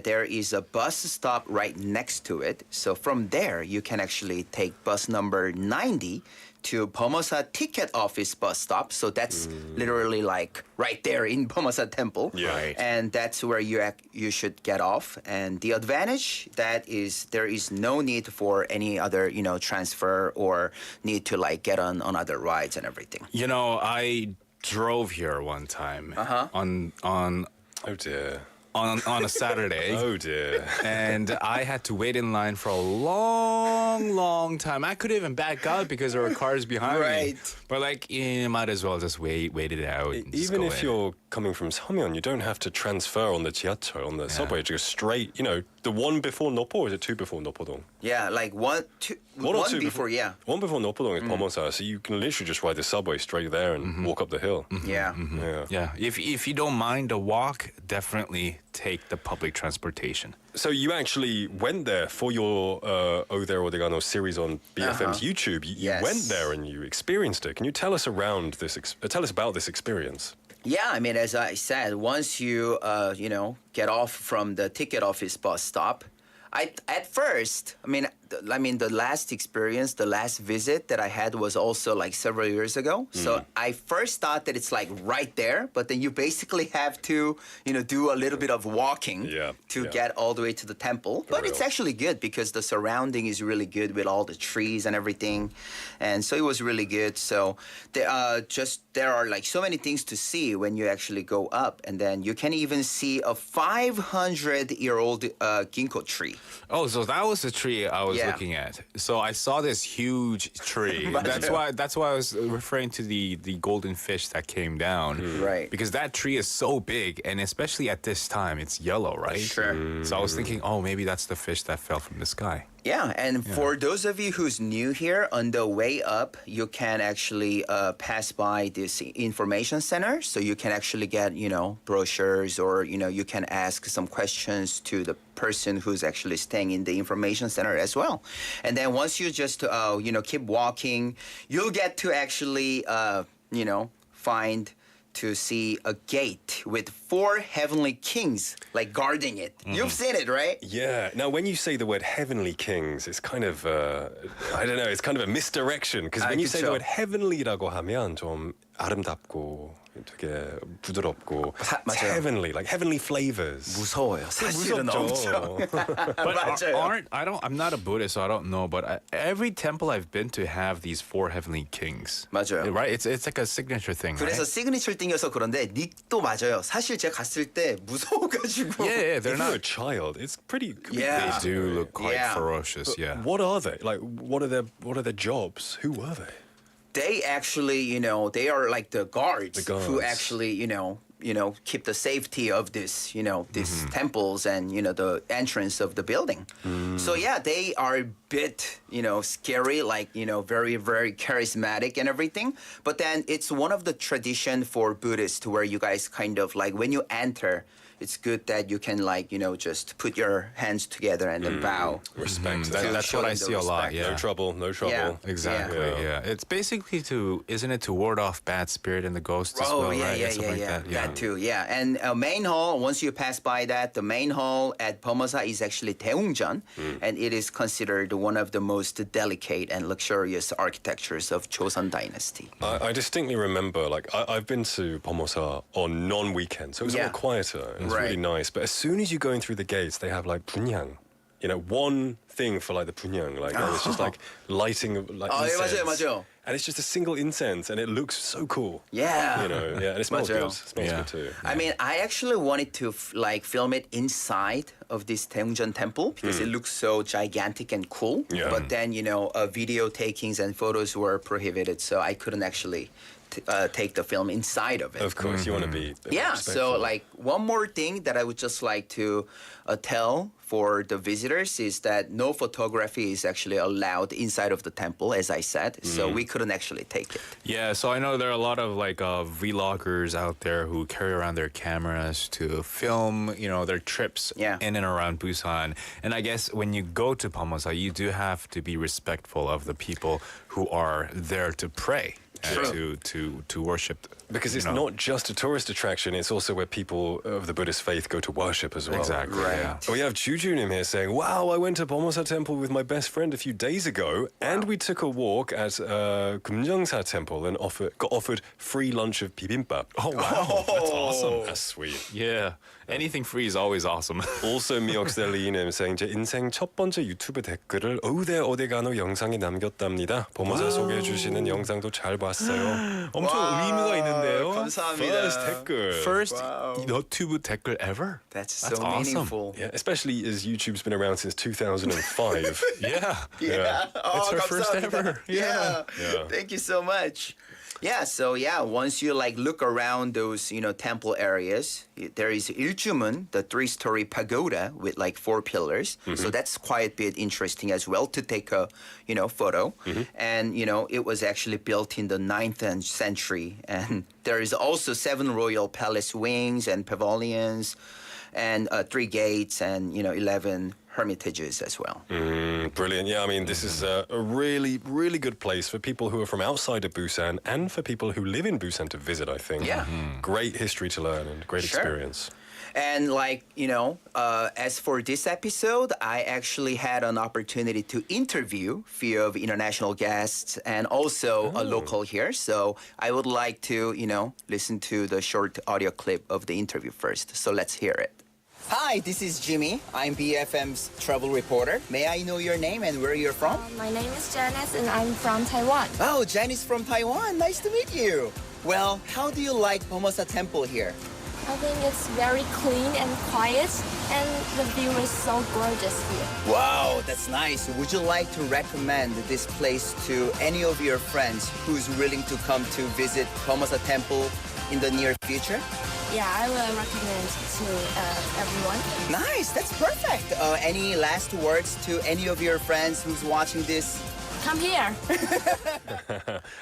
there is a bus stop right next to it. So from there, you can actually take bus number 90 to Bamosa ticket office bus stop. So that's literally like right there in Bamosa Temple. Yeah. Right. And that's where you should get off. And the advantage that is there is no need for any other, transfer or need to like get on other rides and everything. You know, I drove here one time on Oh dear. on a Saturday. Oh dear. And I had to wait in line for a long time. I couldn't even back out because there were cars behind me. But like, you might as well just wait it out. and just Even go if in. you're coming from Samyeon, you don't have to transfer on the 지하철, on the subway. You just straight, the one before Nopo, or is it two before Nopodong? Yeah, like one or two before, yeah. One before Nopodong is Bamosa, so you can literally just ride the subway straight there and walk up the hill. Yeah. Yeah, if you don't mind a walk, definitely take the public transportation. So you actually went there for your Odegaano series on BFM's YouTube. You went there and you experienced it. Can you tell us around this? Tell us about this experience. Yeah, I mean, as I said, once you get off from the ticket office bus stop, at first, the last experience, the last visit that I had was also like several years ago. So I first thought that it's like right there, but then you basically have to, do a little bit of walking to get all the way to the temple. But it's actually good because the surrounding is really good with all the trees and everything. And so it was really good. So there are like so many things to see when you actually go up. And then you can even see a 500-year-old ginkgo tree. Oh, so that was the tree I was looking at. So I saw this huge tree. That's why I was referring to the golden fish that came down. Right. Because that tree is so big, and especially at this time, it's yellow, right? Sure. So I was thinking, oh, maybe that's the fish that fell from the sky. Yeah, and for those of you who's new here, on the way up, you can actually pass by this information center. So you can actually get, brochures or, you can ask some questions to the person who's actually staying in the information center as well. And then once you just, keep walking, you'll get to actually, find to see a gate with 4 heavenly kings like guarding it. You've seen it, right? Yeah. Now, when you say the word heavenly kings, it's kind of, I don't know, it's kind of a misdirection. Because when you say the word heavenly라고 하면 좀 아름답고 되게 부드럽고 맞아요. heavenly, like heavenly flavors. 무서워요. 사실은 엄청. But 맞아요. I'm not a Buddhist, so I don't know. But every temple I've been to have these 4 heavenly kings. 맞아요. Right? It's like a signature thing. 그래서 Right? 시그니처 띵이어서 그런데 닉도 맞아요. 사실 제가 갔을 때 무서워가지고. Yeah, they're If not. you're a child, it's pretty. Yeah. They do look quite Yeah. ferocious. Yeah. What are they? Like, what are their jobs? Who were they? They actually, they are like the guards, The who guards. actually, keep the safety of this, these temples and, the entrance of the building. So yeah, they are a bit, scary, like, very, very charismatic and everything. But then it's one of the tradition for Buddhists where you guys kind of like, when you enter, it's good that you can like, just put your hands together and then bow. Respect. That's what I see a lot. Yeah. No trouble. No trouble. Yeah. Exactly. Yeah. It's basically isn't it to ward off bad spirit and the ghosts as Oh, well, yeah, right? yeah, Something yeah, like yeah. that. That too, yeah. And main hall, once you pass by that, the main hall at Pomosa is actually 대웅전, and it is considered one of the most delicate and luxurious architectures of Joseon Dynasty. I distinctly remember, like, I've been to Pomosa on non-weekends, so it was a Yeah. lot quieter. It was Right. really nice. But as soon as you go in through the gates, they have like 분향. One thing for like the 분향, like and it's just like lighting of like 예, incense. 맞아요. And it's just a single incense, and it looks so cool. Yeah. And it smells 맞아요. good. It smells good too. I mean, I actually wanted to film it inside of this Daeungjeon temple because it looks so gigantic and cool. Yeah. But then, video takings and photos were prohibited, so I couldn't actually take the film inside of it. Of course, you want to be. Yeah, so respectful. like one more thing that I would just like to tell for the visitors is that no photography is actually allowed inside of the temple, as I said. So we couldn't actually take it. Yeah, so I know there are a lot of like vloggers out there who carry around their cameras to film, their trips in and around Busan. And I guess when you go to Pomosa, you do have to be respectful of the people who are there to pray and to worship. Because it's not just a tourist attraction, it's also where people of the Buddhist faith go to worship as well. Exactly. Right. Yeah. We have Jujunim here saying, wow, I went to Pomosa Temple with my best friend a few days ago, and we took a walk at Kumjungsa Temple and got offered free lunch of bibimbap. Oh wow, that's awesome. That's sweet. Yeah, anything free is always awesome. Also, 미역셀리님 saying, 제 인생 첫 번째 유튜브 댓글을 어우대 오데가노 영상에 남겼답니다. 보모사 소개해 주시는 영상도 잘 봤어요. 엄청 의미가 있는데요. 감사합니다. First 댓글. First 유튜브 댓글 ever. That's so awesome. meaningful. Yeah, especially as YouTube's been around since 2005. Yeah. Oh, It's our first 감사합니다. ever. Yeah. Yeah. Thank you so much. Yeah, so once you like look around those, temple areas, there is Iljumun, the 3-story pagoda with like 4 pillars. So that's quite a bit interesting as well to take a, photo. And, it was actually built in the 9th century. And there is also 7 royal palace wings and pavilions and 3 gates and, 11 hermitages as well. Brilliant. Yeah, I mean, this is a really, really good place for people who are from outside of Busan and for people who live in Busan to visit, I think. Yeah. Great history to learn and great experience. And like, as for this episode, I actually had an opportunity to interview a few of international guests and also a local here. So I would like to, listen to the short audio clip of the interview first. So let's hear it. Hi, this is Jimmy. I'm BFM's travel reporter. May I know your name and where you're from? My name is Janice and I'm from Taiwan. Oh, Janice from Taiwan. Nice to meet you. Well, how do you like Pomosa Temple here? I think it's very clean and quiet and the view is so gorgeous here. Wow, that's nice. Would you like to recommend this place to any of your friends who's willing to come to visit Pomosa Temple in the near future? Yeah, I will recommend to everyone. Nice, that's perfect. Any last words to any of your friends who's watching this? Come here.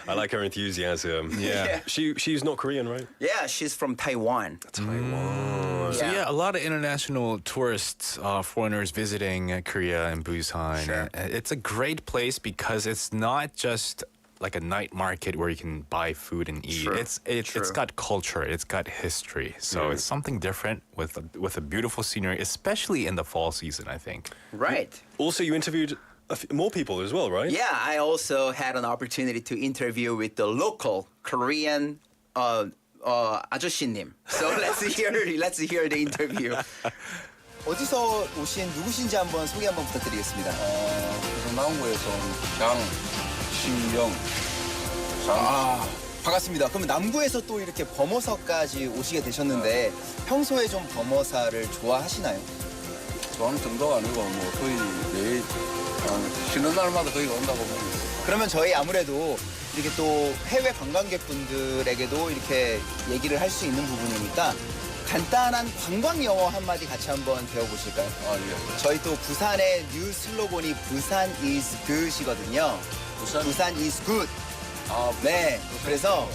I like her enthusiasm. Yeah. She's not Korean, right? Yeah, she's from Taiwan. Taiwan. So yeah, a lot of international tourists, foreigners visiting Korea and Busan. Sure. It's a great place because it's not just like a night market where you can buy food and eat. True. It's got culture, it's got history. So it's something different with a beautiful scenery, especially in the fall season, I think. Right. Also, you interviewed more people as well, right? Yeah, I also had an opportunity to interview with the local Korean 아저씨님. So let's hear the interview. 어디서 오신 누구신지 한번 소개 한번 부탁드리겠습니다. 부산 남구에서 온 장신영. 반갑습니다. 그러면 남구에서 또 이렇게 범어사까지 오시게 되셨는데 평소에 좀 범어사를 좋아하시나요? 좋아하는 정도가 아니고 뭐 거의 매일 쉬는 날마다 거의 온다고 봅니다. 그러면 저희 아무래도 이렇게 또 해외 관광객분들에게도 이렇게 얘기를 할 수 있는 부분이니까 간단한 관광 영어 한마디 같이 한번 배워보실까요? 예. 저희 또 부산의 뉴 슬로건이 부산 is good이거든요. 부산 is good. 네. 그래서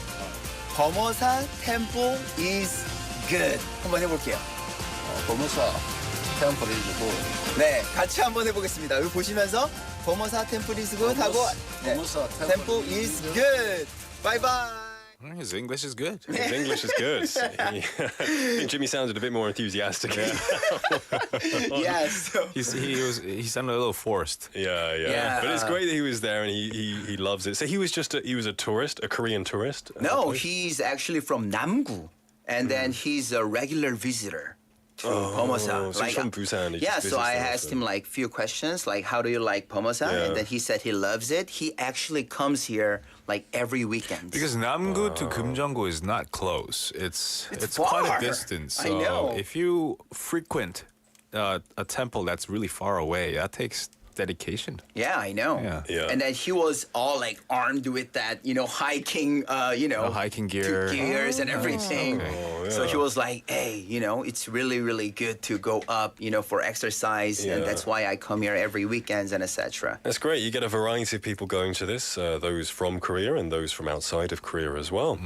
범어사 템포 is good 한번 해볼게요. 범어사 템포 is good. 네, 같이 한번 해보겠습니다. 여기 보시면서 범어사 템포 is good 하고 범어사 템포 is good. 바이바이. His English is good. His English is good. I think Jimmy sounded a bit more enthusiastic. Yes. He sounded a little forced. Yeah. But it's great that he was there and he loves it. So he was a tourist, a Korean tourist? No, he's actually from Namgu. And then he's a regular visitor to Pomosa. So he's from Busan. Yeah, so I asked him like few questions, like how do you like Pomosa? Yeah. And then he said he loves it. He actually comes here like every weekend. Because Namgu to Kumjonggu is not close. It's quite far. a distance. I know. If you frequent a temple that's really far away, that takes dedication. Yeah, I know. Yeah. And then he was all like armed with that, hiking, hiking gear. gears and everything. Oh, So he was like, hey, it's really, really good to go up, for exercise. And that's why I come here every weekends and etc. That's great. You get a variety of people going to this, those from Korea and those from outside of Korea as well.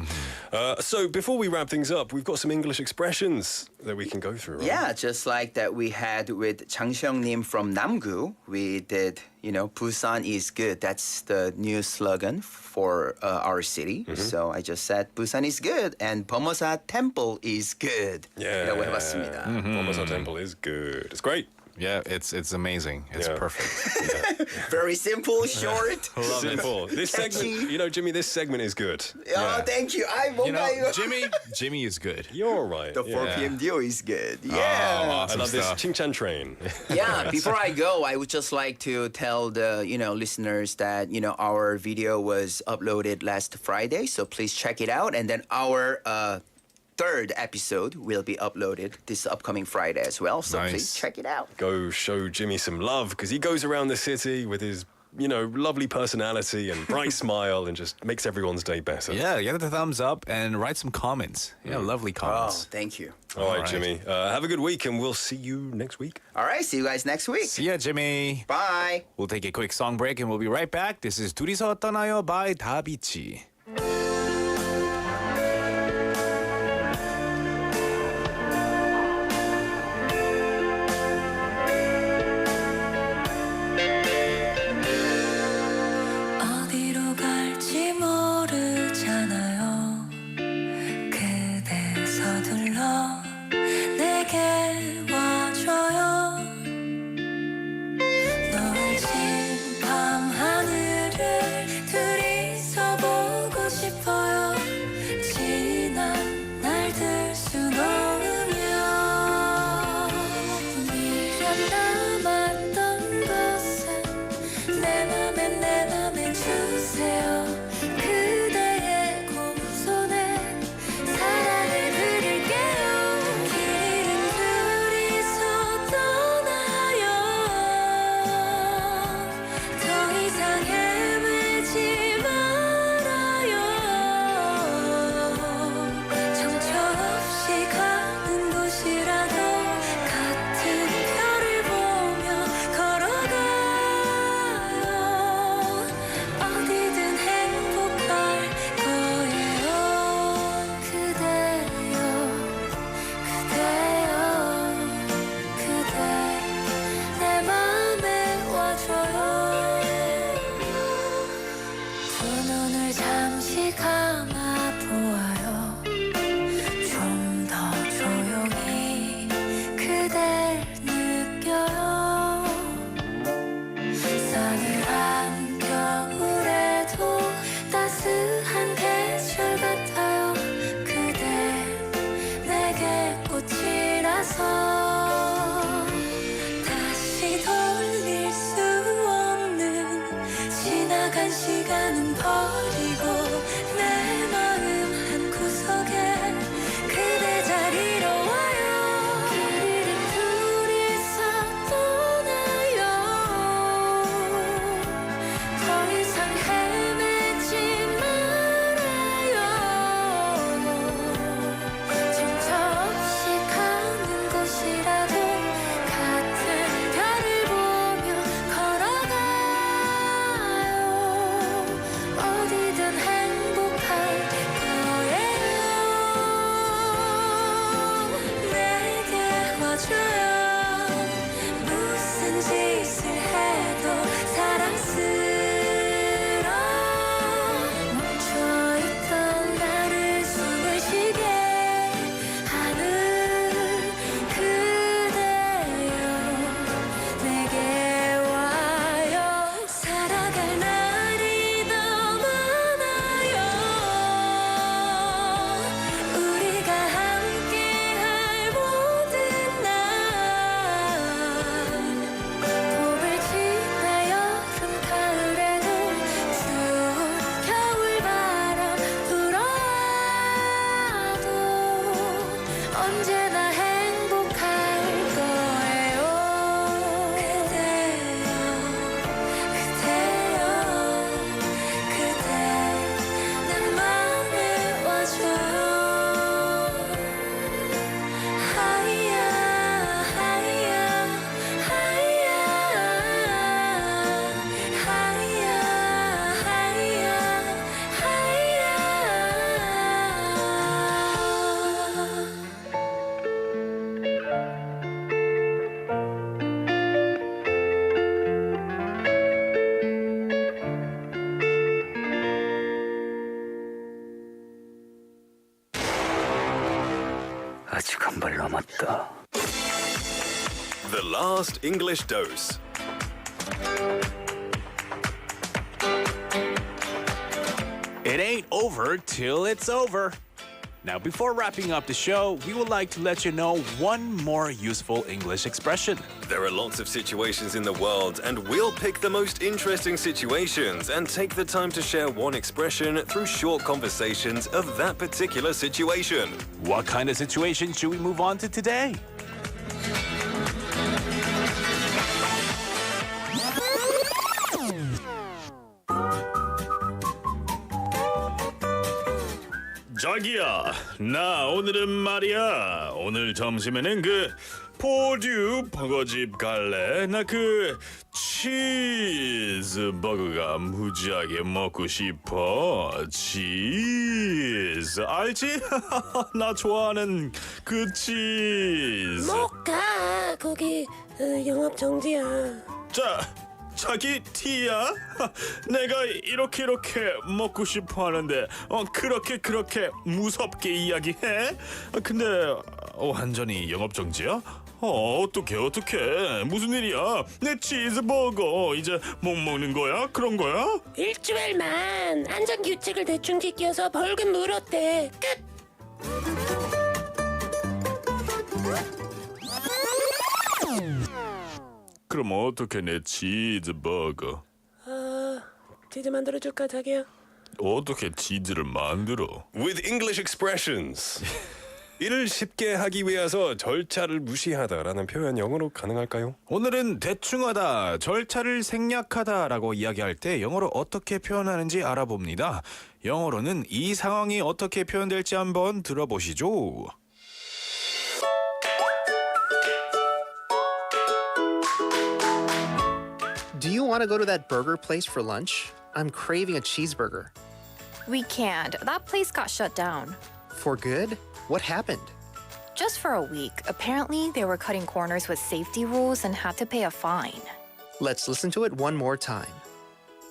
So before we wrap things up, we've got some English expressions that we can go through, right? Yeah, just like that we had with Chang Seong-nim from Namgu. We did, Busan is good. That's the new slogan for our city. So I just said Busan is good and Pomosa Temple is good. Yeah. 이라고 해봤습니다. Pomosa Temple is good. It's great. Yeah, it's amazing. It's perfect. Very simple, short. Simple. This segment, Jimmy, this segment is good. Oh, thank you. Jimmy is good. You're right. The 4 p.m. deal is good. Yeah. I love this Ching-chan train. Yeah, before I go, I would just like to tell the, listeners that, our video was uploaded last Friday, so please check it out. And then our third episode will be uploaded this upcoming Friday as well, so please check it out. Go show Jimmy some love because he goes around the city with his lovely personality and bright smile and just makes everyone's day better. Yeah, give it a thumbs up and write some comments. Yeah, lovely comments. Oh, thank you. All right, Jimmy. Have a good week and we'll see you next week. All right, see you guys next week. See ya, Jimmy. Bye. We'll take a quick song break and we'll be right back. This is 둘이서 떠나요 by 다비치. 어디로 갈지 모르잖아요. 그대 서둘러 내게 와줘요. 노을진 밤하늘을 둘이서 보고 싶어요. 지난 날들 수놓으며 미련 남았던 것은 내 맘에 주세요. 그대의 공손에 사랑을 드릴게요. 길은 둘이서 떠나요. 더 이상 헤매지 말아요. 정처 없이 가는 곳이라도 같은 별을 보며 지난 시간은 버리고 내 마음 한 구석에 그대 자리로 와요. 그리를 둘이서 떠나요. 더 이상 헤매지 말아요. 정처 없이 가는 곳이라도 같은 별을 보며 걸어가요. 어디든 행복할 거예요. 내게 와줘요. 무슨 짓을 해도 사랑스러워. 멈춰있던 나를 숨을 쉬게 하는 그대여 내게 와요. 살아갈 날이 더 많아요. 우리가 함께할 모든 날 봄을 지나 여름 가을에도 추운 겨울바람 불어와도 언제나 행복할 거예요. 그대여 그대 내 맘에 와줘요. 하이야 하이야 하이야 하이야 하이야 하이야. 아직 한 발 남았다. The last English dose. It ain't over till it's over. Now, before wrapping up the show, we would like to let you know one more useful English expression. There are lots of situations in the world, and we'll pick the most interesting situations and take the time to share one expression through short conversations of that particular situation. What kind of situation should we move on to today? 자기야, 나 오늘은 말이야. 오늘 점심에는 그 포듀 버거집 갈래? 나 그 치즈버거가 무지하게 먹고 싶어. 치즈 알지? 나 좋아하는 그 치즈. 못 가. 거기 영업 정지야. 자기 티야? 내가 이렇게 먹고 싶어 하는데 그렇게 무섭게 이야기해? 근데 완전히 영업정지야? 어떡해 무슨 일이야? 내 치즈버거 이제 못 먹는 거야? 그런 거야? 일주일만 안전규칙을 대충 지켜서 벌금 물었대. 끝. 그럼 어떻게 내 치즈버거? 치즈 만들어줄까 자기야? 어떻게 치즈를 만들어? With English expressions. 이를 쉽게 하기 위해서 절차를 무시하다라는 표현 영어로 가능할까요? 오늘은 대충하다, 절차를 생략하다라고 이야기할 때 영어로 어떻게 표현하는지 알아봅니다. 영어로는 이 상황이 어떻게 표현될지 한번 들어보시죠. Do you want to go to that burger place for lunch? I'm craving a cheeseburger. We can't. That place got shut down. For good? What happened? Just for a week. Apparently, they were cutting corners with safety rules and had to pay a fine. Let's listen to it one more time.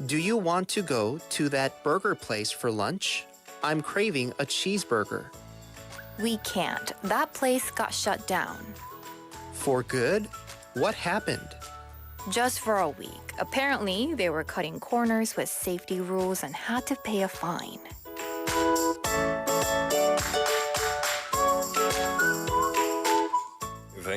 Do you want to go to that burger place for lunch? I'm craving a cheeseburger. We can't. That place got shut down. For good? What happened? Just for a week. Apparently, they were cutting corners with safety rules and had to pay a fine.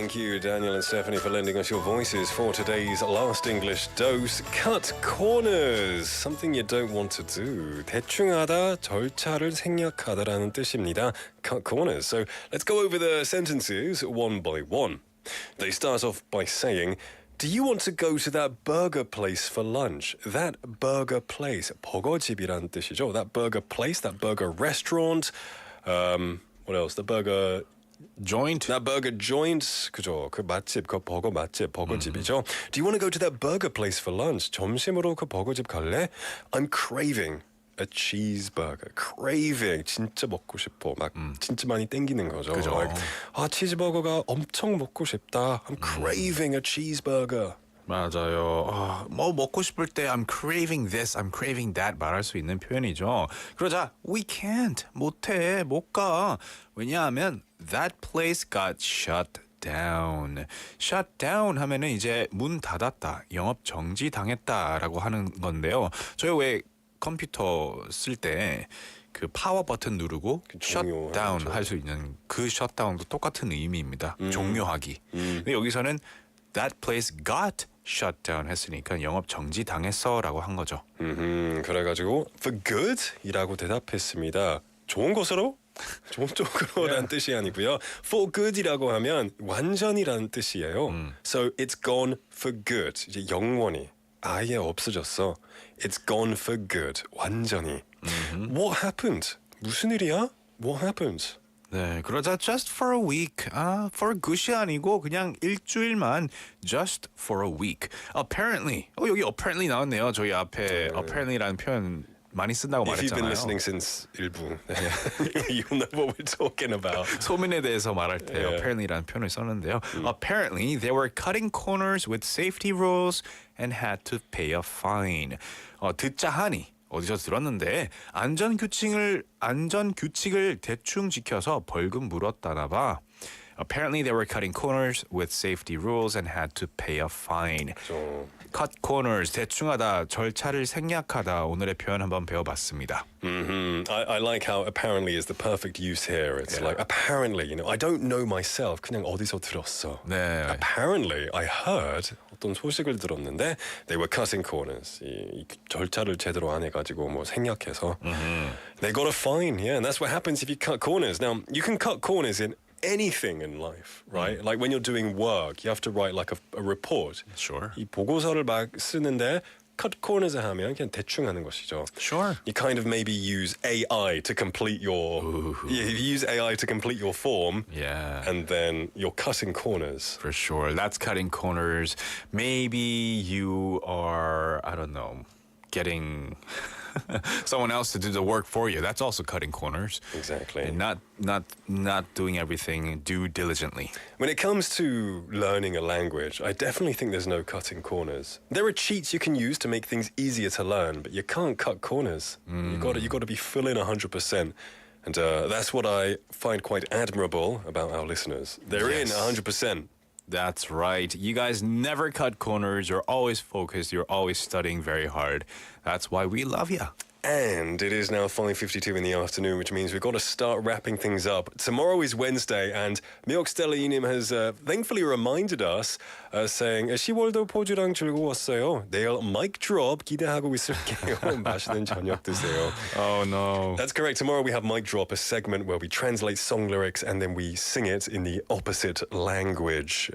Thank you, Daniel and Stephanie, for lending us your voices for today's last English dose. Cut corners, something you don't want to do. 대충하다, 절차를 생략하다라는 뜻입니다. Cut corners. So let's go over the sentences one by one. They start off by saying, do you want to go to that burger place for lunch? That burger place, 버거집이라는 뜻이죠. That burger place, that burger restaurant. What else? The burger joint. That burger joint. 그죠. 그 맛집, 그 버거 맛집, 버거집이죠. Do you want to go to that burger place for lunch? 점심으로 그 버거집 갈래? I'm craving a cheeseburger. Craving. 진짜 먹고 싶어. 막 진짜 많이 땡기는 거죠. 그죠. Like, 치즈버거가 엄청 먹고 싶다. I'm craving a cheeseburger. 맞아요. 뭐 먹고 싶을 때 I'm craving this, I'm craving that 말할 수 있는 표현이죠. 그러자 we can't, 못해, 못 가. 왜냐하면 that place got shut down. shut down 하면은 이제 문 닫았다, 영업 정지 당했다라고 하는 건데요. 저희 왜 컴퓨터 쓸 때 그 파워 버튼 누르고 셧다운 할 수 있는 그 셧다운도 똑같은 의미입니다. 종료하기. 근데 여기서는 that place got shut down 했으니까 영업 정지 당했어라고 한 거죠. 그래가지고 for good이라고 대답했습니다. 좋은 것으로? 좋은 쪽으로라는 뜻이 아니고요. For good이라고 하면 완전이라는 뜻이에요. So it's gone for good. 이제 영원히 아예 없어졌어. It's gone for good. 완전히. What happened? 무슨 일이야? What happened? 네, 그러자 just for a week. for good이 아니고 그냥 일주일만 just for a week. Apparently. 여기 apparently 나왔네요. 저희 앞에 apparently라는 표현 많이 쓴다고 If you've been 말했잖아요. listening since 1부, you know what we're talking about. 소민에 대해서 말할 때 apparently라는 표현을 썼는데요. Apparently, they were cutting corners with safety rules and had to pay a fine. 듣자 하니 어디서 들었는데 안전 규칙을 대충 지켜서 벌금 물었다나 봐. Apparently, they were cutting corners with safety rules and had to pay a fine. Cut corners, 대충하다, 절차를 생략하다. 오늘의 표현 한번 배워봤습니다. I like how apparently is the perfect use here. It's like apparently, you know, I don't know myself. 그냥 어디서 들었어. 네. Apparently, I heard 어떤 소식을 들었는데 they were cutting corners. 이 절차를 제대로 안 해가지고 뭐 생략해서 they got a fine. Yeah, and that's what happens if you cut corners. Now, you can cut corners in anything in life, right? Like when you're doing work, you have to write like a report. Sure. 이 보고서를 막 쓰는데 cut corners 하면 그냥 대충 하는 것이죠. Sure. You kind of maybe use AI to complete your you use AI to complete your form. Yeah. And then you're cutting corners. For sure. That's cutting corners. Maybe you are, I don't know, getting someone else to do the work for you. That's also cutting corners. Exactly. And not doing everything due diligently. When it comes to learning a language, I definitely think there's no cutting corners. There are cheats you can use to make things easier to learn, but you can't cut corners. You got to be full in 100%. And that's what I find quite admirable about our listeners. They're in 100%. That's right. You guys never cut corners. You're always focused. You're always studying very hard. That's why we love you. And it is now 5:52 in the afternoon, which means we've got to start wrapping things up. Tomorrow is Wednesday, and 미역스텔리님 has thankfully reminded us, saying 10월도 포즈랑 즐거웠어요. 내일 mic drop 기대하고 있을게요. 맛있는 저녁 드세요. Oh no. That's correct. Tomorrow we have mic drop, a segment where we translate song lyrics and then we sing it in the opposite language.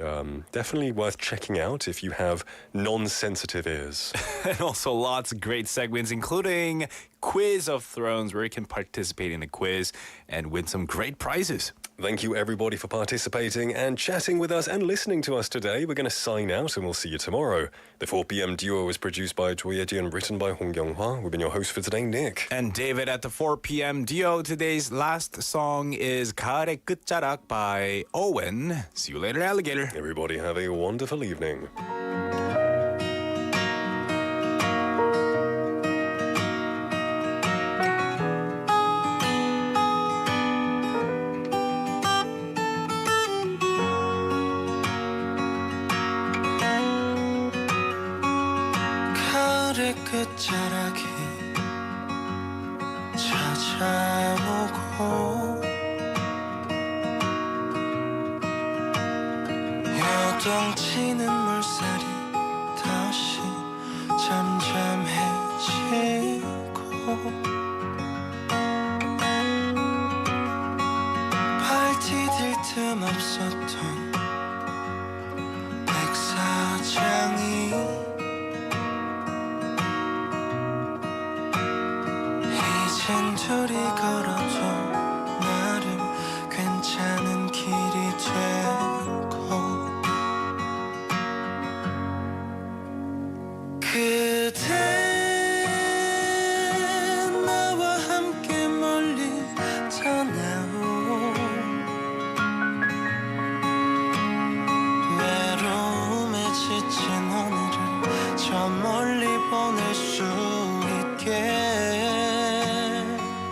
Definitely worth checking out if you have non-sensitive ears. And also lots of great segments, including Quiz of Thrones, where you can participate in a quiz and win some great prizes. Thank you, everybody, for participating and chatting with us and listening to us today. We're going to sign out and we'll see you tomorrow. The 4 p.m. duo was produced by Choi Ye-ji and written by Hong Kyung-hwa. We've been your host for today, Nick. And David at the 4 p.m. duo. Today's last song is 가을의 끝자락 by Owen. See you later, alligator. Everybody have a wonderful evening. 끝자락이 찾아오고 요동치는 물살이 다시 잠잠해지고 발 디딜 틈 없었던 백사장이 이젠 둘이 걸어도 나름 괜찮은 길이 되고 그대